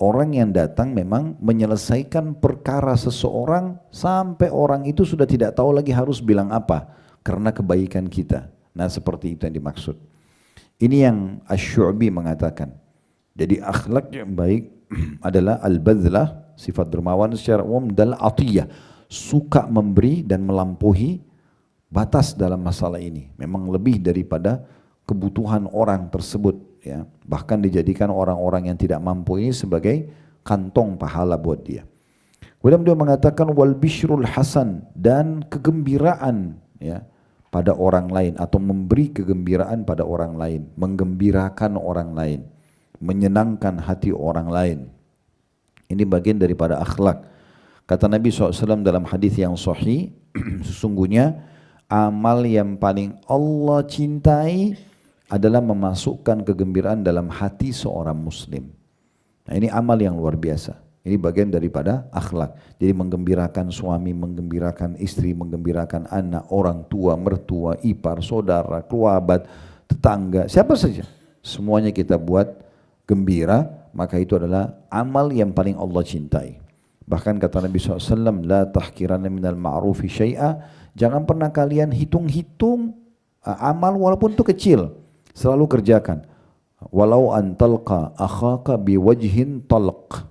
Speaker 1: Orang yang datang memang menyelesaikan perkara seseorang sampai orang itu sudah tidak tahu lagi harus bilang apa karena kebaikan kita. Nah seperti itu yang dimaksud. Ini yang Asy-Syu'bi mengatakan. Jadi akhlak yang baik adalah al-badlah, sifat dermawan secara umum, dan atiyah, suka memberi dan melampaui batas dalam masalah ini. Memang lebih daripada kebutuhan orang tersebut, ya. Bahkan dijadikan orang-orang yang tidak mampu ini sebagai kantong pahala buat dia. Kemudian dia mengatakan wal bishrul hasan, dan kegembiraan, ya, pada orang lain, atau memberi kegembiraan pada orang lain, menggembirakan orang lain, menyenangkan hati orang lain. Ini bagian daripada akhlak. Kata Nabi SAW dalam hadis yang sahih, sesungguhnya amal yang paling Allah cintai adalah memasukkan kegembiraan dalam hati seorang muslim. Nah ini amal yang luar biasa. Ini bagian daripada akhlak. Jadi menggembirakan suami, menggembirakan istri, menggembirakan anak, orang tua, mertua, ipar, saudara, kerabat, tetangga, siapa saja. Semuanya kita buat gembira, maka itu adalah amal yang paling Allah cintai. Bahkan kata Nabi SAW, la tahkiranna minal ma'rufi syai'a, jangan pernah kalian hitung-hitung amal walaupun itu kecil, selalu kerjakan. Walau antalqa akhaka biwajhin talq,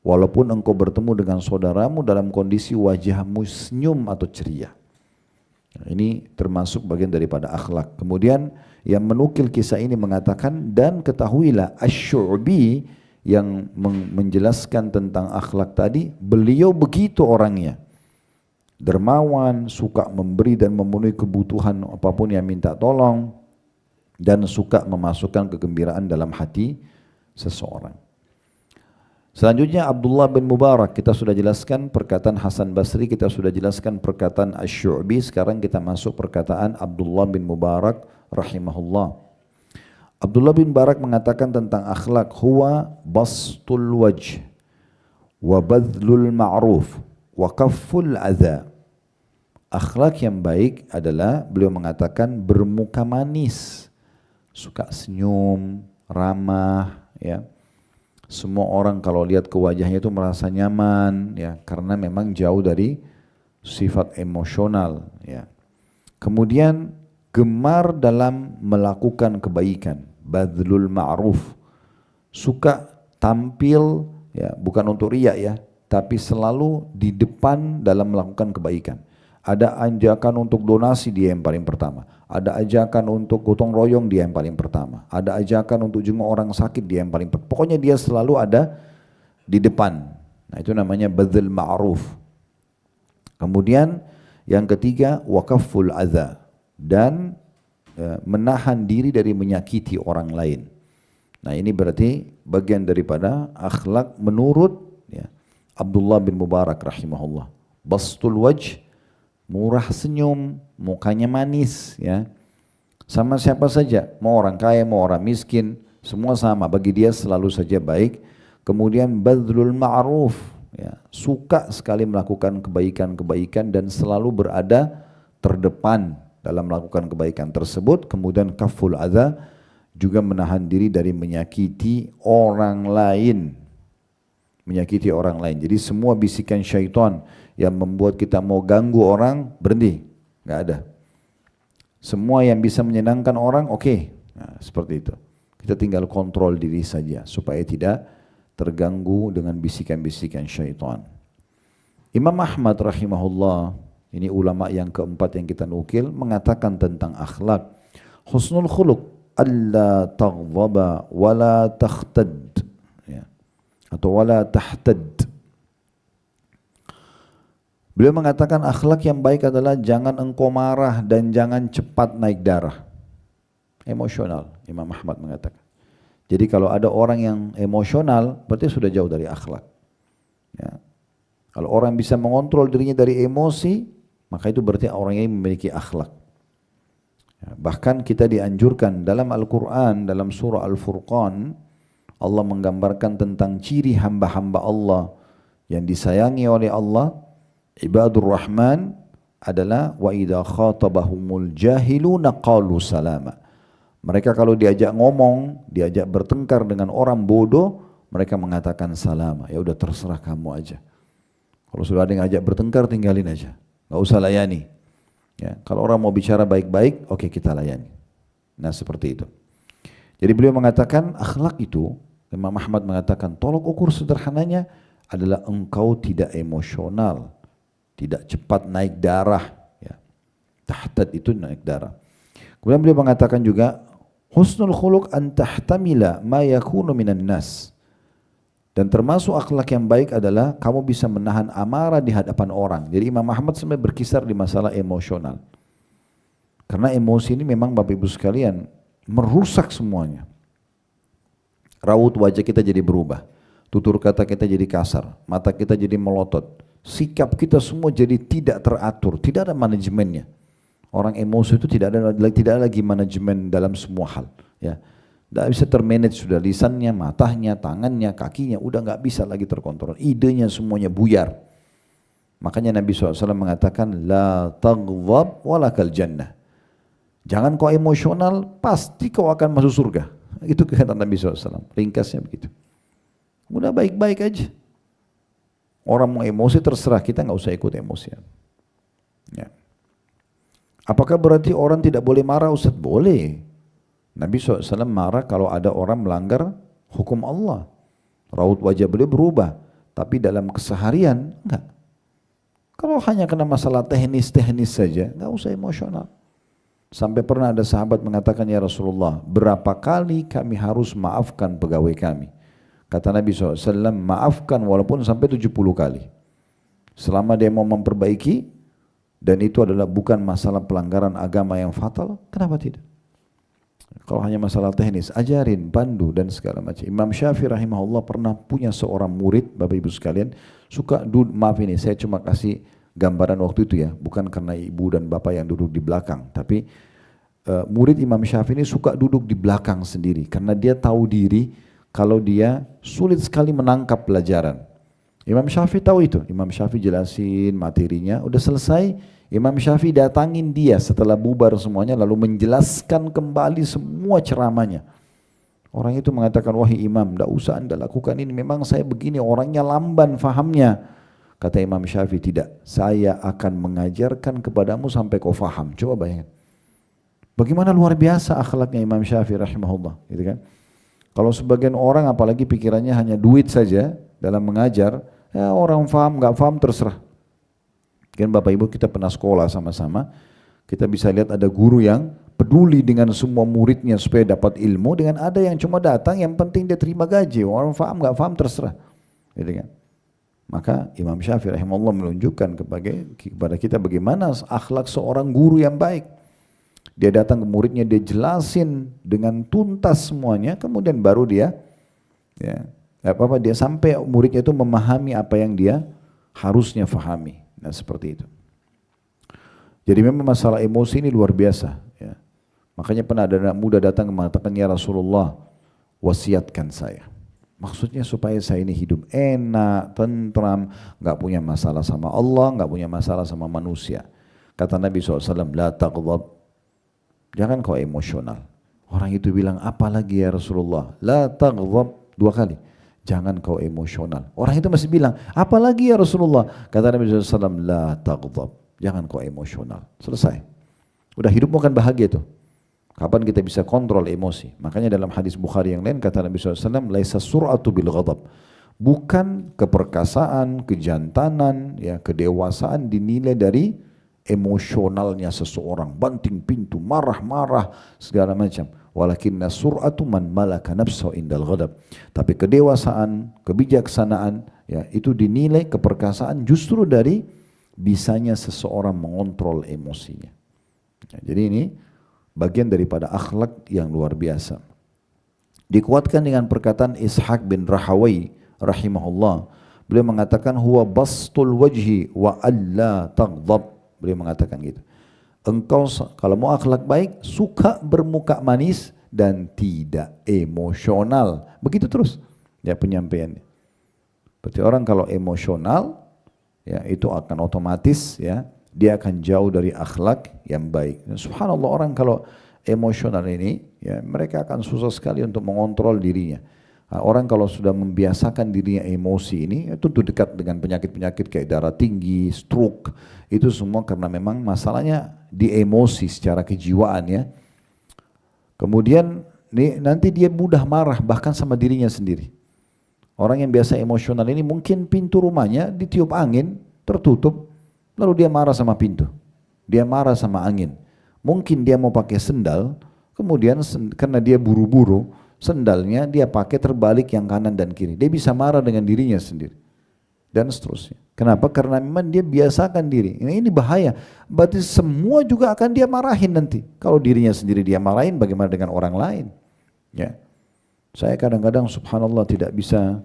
Speaker 1: walaupun engkau bertemu dengan saudaramu dalam kondisi wajahmu senyum atau ceria. Ini termasuk bagian daripada akhlak. Kemudian yang menukil kisah ini mengatakan, dan ketahuilah Asy-Syu'bi yang menjelaskan tentang akhlak tadi, beliau begitu orangnya. Dermawan, suka memberi dan memenuhi kebutuhan apapun yang minta tolong, dan suka memasukkan kegembiraan dalam hati seseorang. Selanjutnya Abdullah bin Mubarak, kita sudah jelaskan perkataan Hasan Basri, kita sudah jelaskan perkataan Asy-Syu'bi, sekarang kita masuk perkataan Abdullah bin Mubarak rahimahullah. Abdullah bin Mubarak mengatakan tentang akhlak, huwa bastul wajh wa badlul ma'ruf wa kafful adha. Akhlak yang baik adalah, beliau mengatakan, bermuka manis, suka senyum, ramah, ya. Semua orang kalau lihat ke wajahnya itu merasa nyaman, ya, karena memang jauh dari sifat emosional, ya. Kemudian gemar dalam melakukan kebaikan, badlul ma'ruf, suka tampil, ya, bukan untuk riya, ya, tapi selalu di depan dalam melakukan kebaikan. Ada ajakan untuk donasi, dia yang paling pertama. Ada ajakan untuk gotong royong, dia yang paling pertama. Ada ajakan untuk jenguk orang sakit, dia yang paling pertama. Pokoknya dia selalu ada di depan. Nah, itu namanya badl ma'ruf. Kemudian yang ketiga, waqaful adza, dan menahan diri dari menyakiti orang lain. Nah, ini berarti bagian daripada akhlak menurut, ya, Abdullah bin Mubarak rahimahullah. Bastul wajh, murah senyum, mukanya manis, ya. Sama siapa saja, mau orang kaya, mau orang miskin, semua sama, bagi dia selalu saja baik. Kemudian badlul ma'ruf, ya, suka sekali melakukan kebaikan-kebaikan dan selalu berada terdepan dalam melakukan kebaikan tersebut. Kemudian kaful adza, juga menahan diri dari menyakiti orang lain. Menyakiti orang lain. Jadi semua bisikan syaitan yang membuat kita mau ganggu orang, berhenti, nggak ada. Semua yang bisa menyenangkan orang, oke. Nah, seperti itu. Kita tinggal kontrol diri saja supaya tidak terganggu dengan bisikan-bisikan syaitan. Imam Ahmad rahimahullah, ini ulama yang keempat yang kita nukil, mengatakan tentang akhlak, husnul khuluq alla taghdaba wala takhtad, ya, atau wala tahtad. Beliau mengatakan akhlak yang baik adalah jangan engkau marah dan jangan cepat naik darah. Emosional, Imam Ahmad mengatakan. Jadi kalau ada orang yang emosional, berarti sudah jauh dari akhlak. Ya. Kalau orang bisa mengontrol dirinya dari emosi, maka itu berarti orang ini memiliki akhlak. Ya. Bahkan kita dianjurkan dalam Al-Quran, dalam surah Al-Furqan, Allah menggambarkan tentang ciri hamba-hamba Allah yang disayangi oleh Allah. Ibadur Rahman adalah wa idza khatabahumul jahiluna qalu salama. Mereka kalau diajak ngomong, diajak bertengkar dengan orang bodoh, mereka mengatakan salama. Ya udah terserah kamu aja. Kalau sudah ada yang ajak bertengkar, tinggalin aja. Enggak usah layani. Ya, kalau orang mau bicara baik-baik, oke, kita layani. Nah, seperti itu. Jadi beliau mengatakan akhlak itu, Imam Ahmad mengatakan tolok ukur sederhananya adalah engkau tidak emosional. Tidak cepat naik darah, ya. Tahtad itu naik darah. Kemudian beliau mengatakan juga husnul khuluq an tahtamila ma yakunu minan nas. Dan termasuk akhlak yang baik adalah kamu bisa menahan amarah di hadapan orang. Jadi Imam Ahmad sebenarnya berkisar di masalah emosional. Karena emosi ini memang Bapak Ibu sekalian merusak semuanya. Raut wajah kita jadi berubah. Tutur kata kita jadi kasar, mata kita jadi melotot. Sikap kita semua jadi tidak teratur, tidak ada manajemennya. Orang emosi itu tidak ada lagi manajemen dalam semua hal. Ya, tidak bisa termanage sudah, lisannya, matanya, tangannya, kakinya, udah nggak bisa lagi terkontrol. Idenya semuanya buyar. Makanya Nabi SAW mengatakan, la taghdab walakal jannah. Jangan kau emosional, pasti kau akan masuk surga. Itu kata Nabi SAW. Ringkasnya begitu. Udah baik-baik aja. Orang mau emosi terserah, kita nggak usah ikut emosian. Ya. Apakah berarti orang tidak boleh marah Ustaz? Boleh. Nabi SAW marah kalau ada orang melanggar hukum Allah. Raut wajah beliau berubah. Tapi dalam keseharian, enggak. Kalau hanya kena masalah teknis-teknis saja, enggak usah emosional. Sampai pernah ada sahabat mengatakan, ya Rasulullah, berapa kali kami harus maafkan pegawai kami? Kata Nabi SAW, maafkan walaupun sampai 70 kali. Selama dia mau memperbaiki, dan itu adalah bukan masalah pelanggaran agama yang fatal, kenapa tidak? Kalau hanya masalah teknis, ajarin, pandu dan segala macam. Imam Syafi'i rahimahullah pernah punya seorang murid, Bapak Ibu sekalian, suka maaf ini, saya cuma kasih gambaran waktu itu ya, bukan karena ibu dan bapak yang duduk di belakang, tapi murid Imam Syafi'i ini suka duduk di belakang sendiri, karena dia tahu diri kalau dia sulit sekali menangkap pelajaran. Imam Syafi'i tahu itu, Imam Syafi'i jelasin materinya, udah selesai, Imam Syafi'i datangin dia setelah bubar semuanya, lalu menjelaskan kembali semua ceramahnya. Orang itu mengatakan, wahai imam, tidak usah anda lakukan ini, memang saya begini, orangnya lamban fahamnya. Kata Imam Syafi'i, tidak, saya akan mengajarkan kepadamu sampai kau faham. Coba bayangkan. Bagaimana luar biasa akhlaknya Imam Syafi'i rahimahullah. Gitu kan? Kalau sebagian orang apalagi pikirannya hanya duit saja dalam mengajar, ya orang faham, nggak faham terserah. Kan Bapak Ibu kita pernah sekolah sama-sama, kita bisa lihat ada guru yang peduli dengan semua muridnya supaya dapat ilmu, dengan ada yang cuma datang yang penting dia terima gaji, orang faham nggak faham terserah. Gitu kan? Maka Imam Syafi'i rahimahullah menunjukkan kepada kita bagaimana akhlak seorang guru yang baik. Dia datang ke muridnya, dia jelasin dengan tuntas semuanya, kemudian baru dia dia sampai muridnya itu memahami apa yang dia harusnya fahami. Nah seperti itu. Jadi memang masalah emosi ini luar biasa. Ya. Makanya pernah ada anak muda datang mengatakan, ya Rasulullah, wasiatkan saya. Maksudnya supaya saya ini hidup enak, tentram, nggak punya masalah sama Allah, nggak punya masalah sama manusia. Kata Nabi SAW, la taghdab, jangan kau emosional. Orang itu bilang, apalagi ya Rasulullah, la taghdab, 2 kali. Jangan kau emosional. Orang itu masih bilang, apalagi ya Rasulullah. Kata Nabi SAW, la taghdab, jangan kau emosional. Selesai. Udah hidupmu kan bahagia tuh. Kapan kita bisa kontrol emosi? Makanya dalam hadis Bukhari yang lain kata Nabi SAW, laisa sur'atu bil ghadab. Bukan keperkasaan, kejantanan, ya, kedewasaan dinilai dari emosionalnya seseorang, banting pintu, marah-marah, segala macam. Walakinna sur'atu man malaka nafsahu indal ghadab. Tapi kedewasaan, kebijaksanaan, ya, itu dinilai keperkasaan justru dari bisanya seseorang mengontrol emosinya. Ya, jadi ini bagian daripada akhlak yang luar biasa. Dikuatkan dengan perkataan Ishaq bin Rahawai rahimahullah. Beliau mengatakan huwa bastul wajhi wa alla taghdab. Beliau mengatakan gitu. Engkau kalau mau akhlak baik, suka bermuka manis dan tidak emosional. Begitu terus ya penyampaiannya. Berarti orang kalau emosional ya itu akan otomatis ya dia akan jauh dari akhlak yang baik. Dan subhanallah orang kalau emosional ini, ya mereka akan susah sekali untuk mengontrol dirinya. Nah, orang kalau sudah membiasakan dirinya emosi ini, itu dekat dengan penyakit-penyakit kayak darah tinggi, stroke, itu semua karena memang masalahnya di emosi secara kejiwaan ya. Kemudian nanti dia mudah marah bahkan sama dirinya sendiri. Orang yang biasa emosional ini mungkin pintu rumahnya ditiup angin, tertutup, lalu dia marah sama pintu, dia marah sama angin. Mungkin dia mau pakai sendal, kemudian karena dia buru-buru, sendalnya dia pakai terbalik yang kanan dan kiri. Dia bisa marah dengan dirinya sendiri. Dan seterusnya. Kenapa? Karena memang dia biasakan diri. Ini bahaya. Berarti semua juga akan dia marahin nanti. Kalau dirinya sendiri dia marahin, bagaimana dengan orang lain? Ya. Saya kadang-kadang subhanallah tidak bisa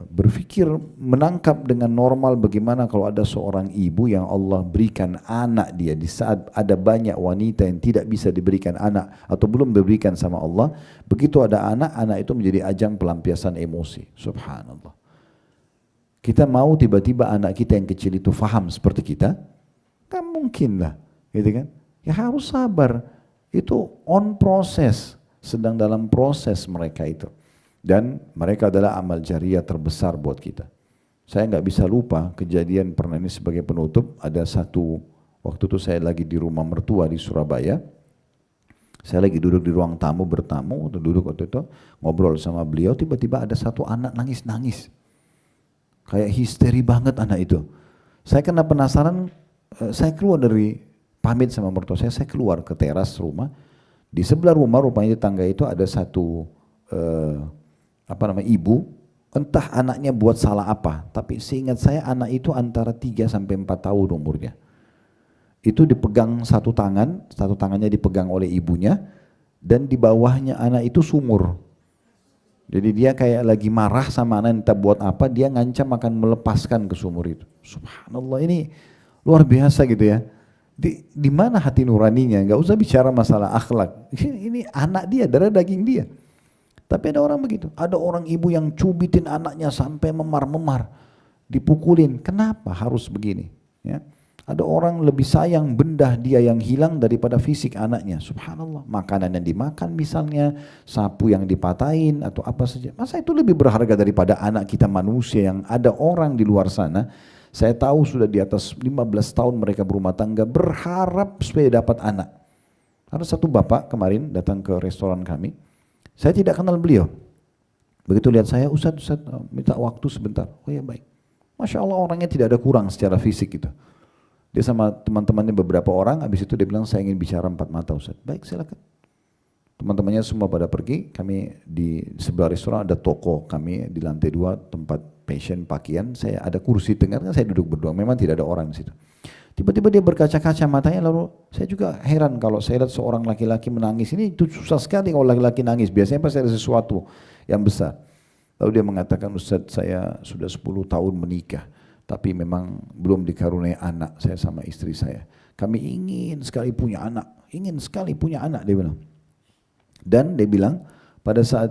Speaker 1: berpikir menangkap dengan normal bagaimana kalau ada seorang ibu yang Allah berikan anak dia di saat ada banyak wanita yang tidak bisa diberikan anak atau belum diberikan sama Allah, begitu ada anak itu menjadi ajang pelampiasan emosi. Subhanallah. Kita mau tiba-tiba anak kita yang kecil itu faham seperti kita? Kan mungkin lah, gitu kan? Ya harus sabar. Itu on proses, sedang dalam proses mereka itu. Dan mereka adalah amal jariah terbesar buat kita. Saya nggak bisa lupa kejadian pernah ini sebagai penutup. Ada satu, waktu itu saya lagi di rumah mertua di Surabaya. Saya lagi duduk di ruang tamu bertamu, atau duduk waktu itu ngobrol sama beliau, tiba-tiba ada satu anak nangis-nangis. Kayak histeri banget anak itu. Saya kena penasaran, saya keluar dari pamit sama mertua saya keluar ke teras rumah. Di sebelah rumah rupanya di tangga itu ada satu ibu, entah anaknya buat salah apa, tapi seingat saya anak itu antara 3 sampai 4 tahun umurnya. Itu dipegang satu tangannya dipegang oleh ibunya, dan di bawahnya anak itu sumur. Jadi dia kayak lagi marah sama anak, entah buat apa, dia ngancam akan melepaskan ke sumur itu. Subhanallah, ini luar biasa gitu ya. Di mana hati nuraninya? Gak usah bicara masalah akhlak. Ini anak dia, darah daging dia. Tapi ada orang begitu, ada orang ibu yang cubitin anaknya sampai memar-memar, dipukulin. Kenapa harus begini? Ya. Ada orang lebih sayang benda dia yang hilang daripada fisik anaknya. Subhanallah, makanan yang dimakan misalnya, sapu yang dipatahin atau apa saja. Masa itu lebih berharga daripada anak kita manusia yang ada orang di luar sana. Saya tahu sudah di atas 15 tahun mereka berumah tangga berharap supaya dapat anak. Ada satu bapak kemarin datang ke restoran kami. Saya tidak kenal beliau. Begitu lihat saya, Ustaz, minta waktu sebentar. Oh ya baik. Masya Allah orangnya tidak ada kurang secara fisik gitu. Dia sama teman-temannya beberapa orang, habis itu dia bilang saya ingin bicara 4 mata Ustaz. Baik silakan. Teman-temannya semua pada pergi, kami di sebelah restoran ada toko, kami di lantai 2 tempat fashion pakaian, saya ada kursi tengah, saya duduk berdua, memang tidak ada orang di situ. Tiba-tiba dia berkaca-kaca matanya, lalu saya juga heran kalau saya lihat seorang laki-laki menangis, ini itu susah sekali kalau laki-laki nangis, biasanya pasti ada sesuatu yang besar. Lalu dia mengatakan, Ustaz saya sudah 10 tahun menikah. Tapi memang belum dikaruniai anak saya sama istri saya. Kami ingin sekali punya anak, dia bilang. Dan dia bilang pada saat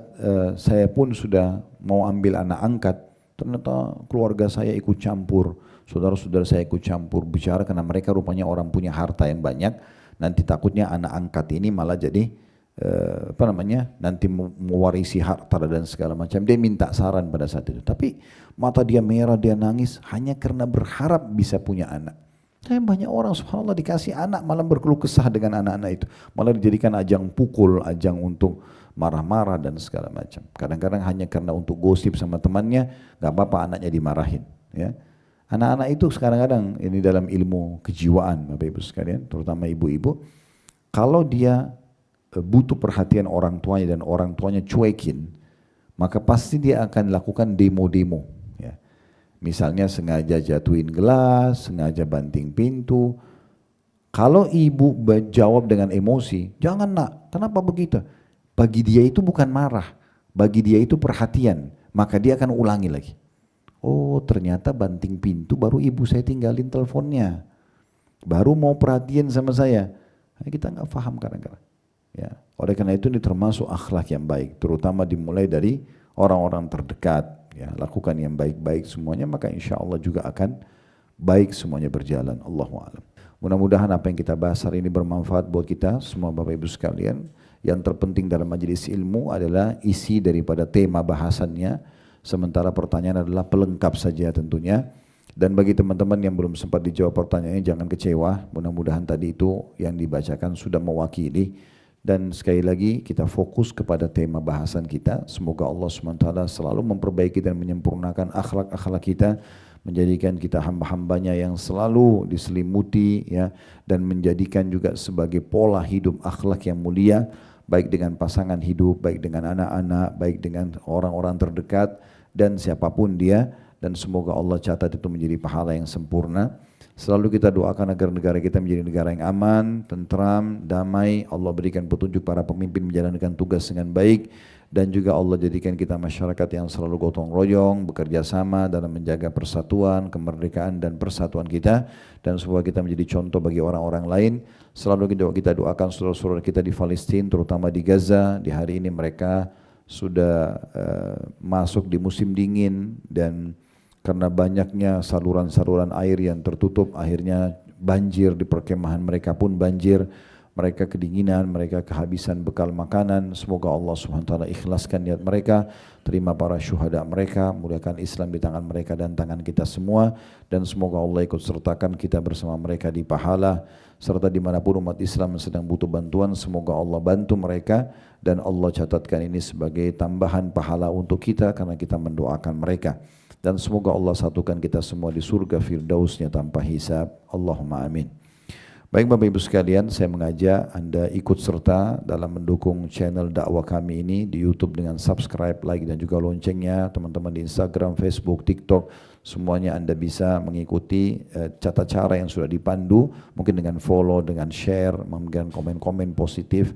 Speaker 1: saya pun sudah mau ambil anak angkat, ternyata keluarga saya ikut campur, saudara-saudara saya ikut campur bicara karena mereka rupanya orang punya harta yang banyak. Nanti takutnya anak angkat ini malah jadi nanti mewarisi harta dan segala macam. Dia minta saran pada saat itu. Tapi mata dia merah, dia nangis hanya karena berharap bisa punya anak. Saya banyak orang subhanallah dikasih anak malah berkeluh kesah dengan anak-anak itu. Malah dijadikan ajang pukul, ajang untuk marah-marah dan segala macam. Kadang-kadang hanya karena untuk gosip sama temannya, gak apa-apa anaknya dimarahin. Ya. Anak-anak itu kadang-kadang ini dalam ilmu kejiwaan Bapak Ibu sekalian, terutama ibu-ibu, kalau dia butuh perhatian orang tuanya dan orang tuanya cuekin, maka pasti dia akan lakukan demo-demo. Ya. Misalnya sengaja jatuhin gelas, sengaja banting pintu. Kalau ibu jawab dengan emosi, jangan nak, kenapa begitu? Bagi dia itu bukan marah, bagi dia itu perhatian, maka dia akan ulangi lagi. Oh ternyata banting pintu baru ibu saya tinggalin teleponnya, baru mau perhatian sama saya. Nah, kita nggak paham kadang-kadang. Ya, oleh karena itu ini termasuk akhlak yang baik, terutama dimulai dari orang-orang terdekat. Ya, lakukan yang baik-baik semuanya, maka insya Allah juga akan baik semuanya berjalan. Allahu a'lam. Mudah-mudahan apa yang kita bahas hari ini bermanfaat buat kita semua Bapak Ibu sekalian. Yang terpenting dalam majelis ilmu adalah isi daripada tema bahasannya, sementara pertanyaan adalah pelengkap saja tentunya. Dan bagi teman-teman yang belum sempat dijawab pertanyaannya, jangan kecewa. Mudah-mudahan tadi itu yang dibacakan sudah mewakili. Dan sekali lagi kita fokus kepada tema bahasan kita. Semoga Allah SWT selalu memperbaiki dan menyempurnakan akhlak-akhlak kita, menjadikan kita hamba-hambanya yang selalu diselimuti ya, dan menjadikan juga sebagai pola hidup akhlak yang mulia, baik dengan pasangan hidup, baik dengan anak-anak, baik dengan orang-orang terdekat dan siapapun dia. Dan semoga Allah catat itu menjadi pahala yang sempurna. Selalu kita doakan agar negara kita menjadi negara yang aman, tentram, damai. Allah berikan petunjuk para pemimpin menjalankan tugas dengan baik. Dan juga Allah jadikan kita masyarakat yang selalu gotong royong, bekerja sama dalam menjaga persatuan, kemerdekaan dan persatuan kita. Dan semoga kita menjadi contoh bagi orang-orang lain. Selalu kita doakan saudara-saudara kita di Palestina, terutama di Gaza. Di hari ini mereka sudah masuk di musim dingin dan karena banyaknya saluran-saluran air yang tertutup, akhirnya banjir di perkemahan mereka pun banjir. mereka kedinginan, mereka kehabisan bekal makanan. Semoga Allah SWT ikhlaskan niat mereka, terima para syuhada mereka, muliakan Islam di tangan mereka dan tangan kita semua, dan semoga Allah ikut sertakan kita bersama mereka di pahala, serta dimanapun umat Islam sedang butuh bantuan, semoga Allah bantu mereka, dan Allah catatkan ini sebagai tambahan pahala untuk kita karena kita mendoakan mereka. Dan semoga Allah satukan kita semua di surga firdausnya tanpa hisab. Allahumma amin. Baik Bapak Ibu sekalian, saya mengajak Anda ikut serta dalam mendukung channel dakwah kami ini di YouTube dengan subscribe, like dan juga loncengnya. Teman-teman di Instagram, Facebook, TikTok, semuanya Anda bisa mengikuti tata cara yang sudah dipandu, mungkin dengan follow, dengan share, memberikan komen-komen positif.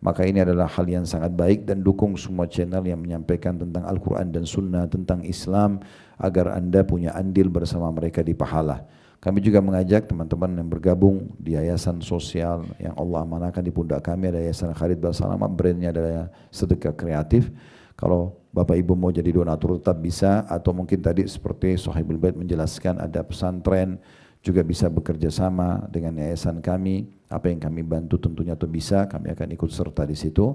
Speaker 1: Maka ini adalah hal yang sangat baik, dan dukung semua channel yang menyampaikan tentang Al-Quran dan Sunnah, tentang Islam, agar Anda punya andil bersama mereka di pahala. Kami juga mengajak teman-teman yang bergabung di yayasan sosial yang Allah amanahkan di pundak kami, ada Yayasan Khalid Basalamah, brandnya adalah sedekah kreatif. Kalau Bapak Ibu mau jadi donatur tetap bisa, atau mungkin tadi seperti Sohibul Bait menjelaskan ada pesantren, juga bisa bekerja sama dengan yayasan kami. Apa yang kami bantu tentunya itu bisa, kami akan ikut serta di situ.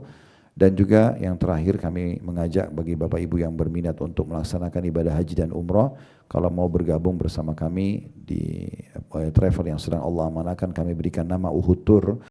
Speaker 1: Dan juga yang terakhir kami mengajak bagi Bapak Ibu yang berminat untuk melaksanakan ibadah haji dan umrah, kalau mau bergabung bersama kami di travel yang sedang Allah amanahkan, kami berikan nama Uhud Tour.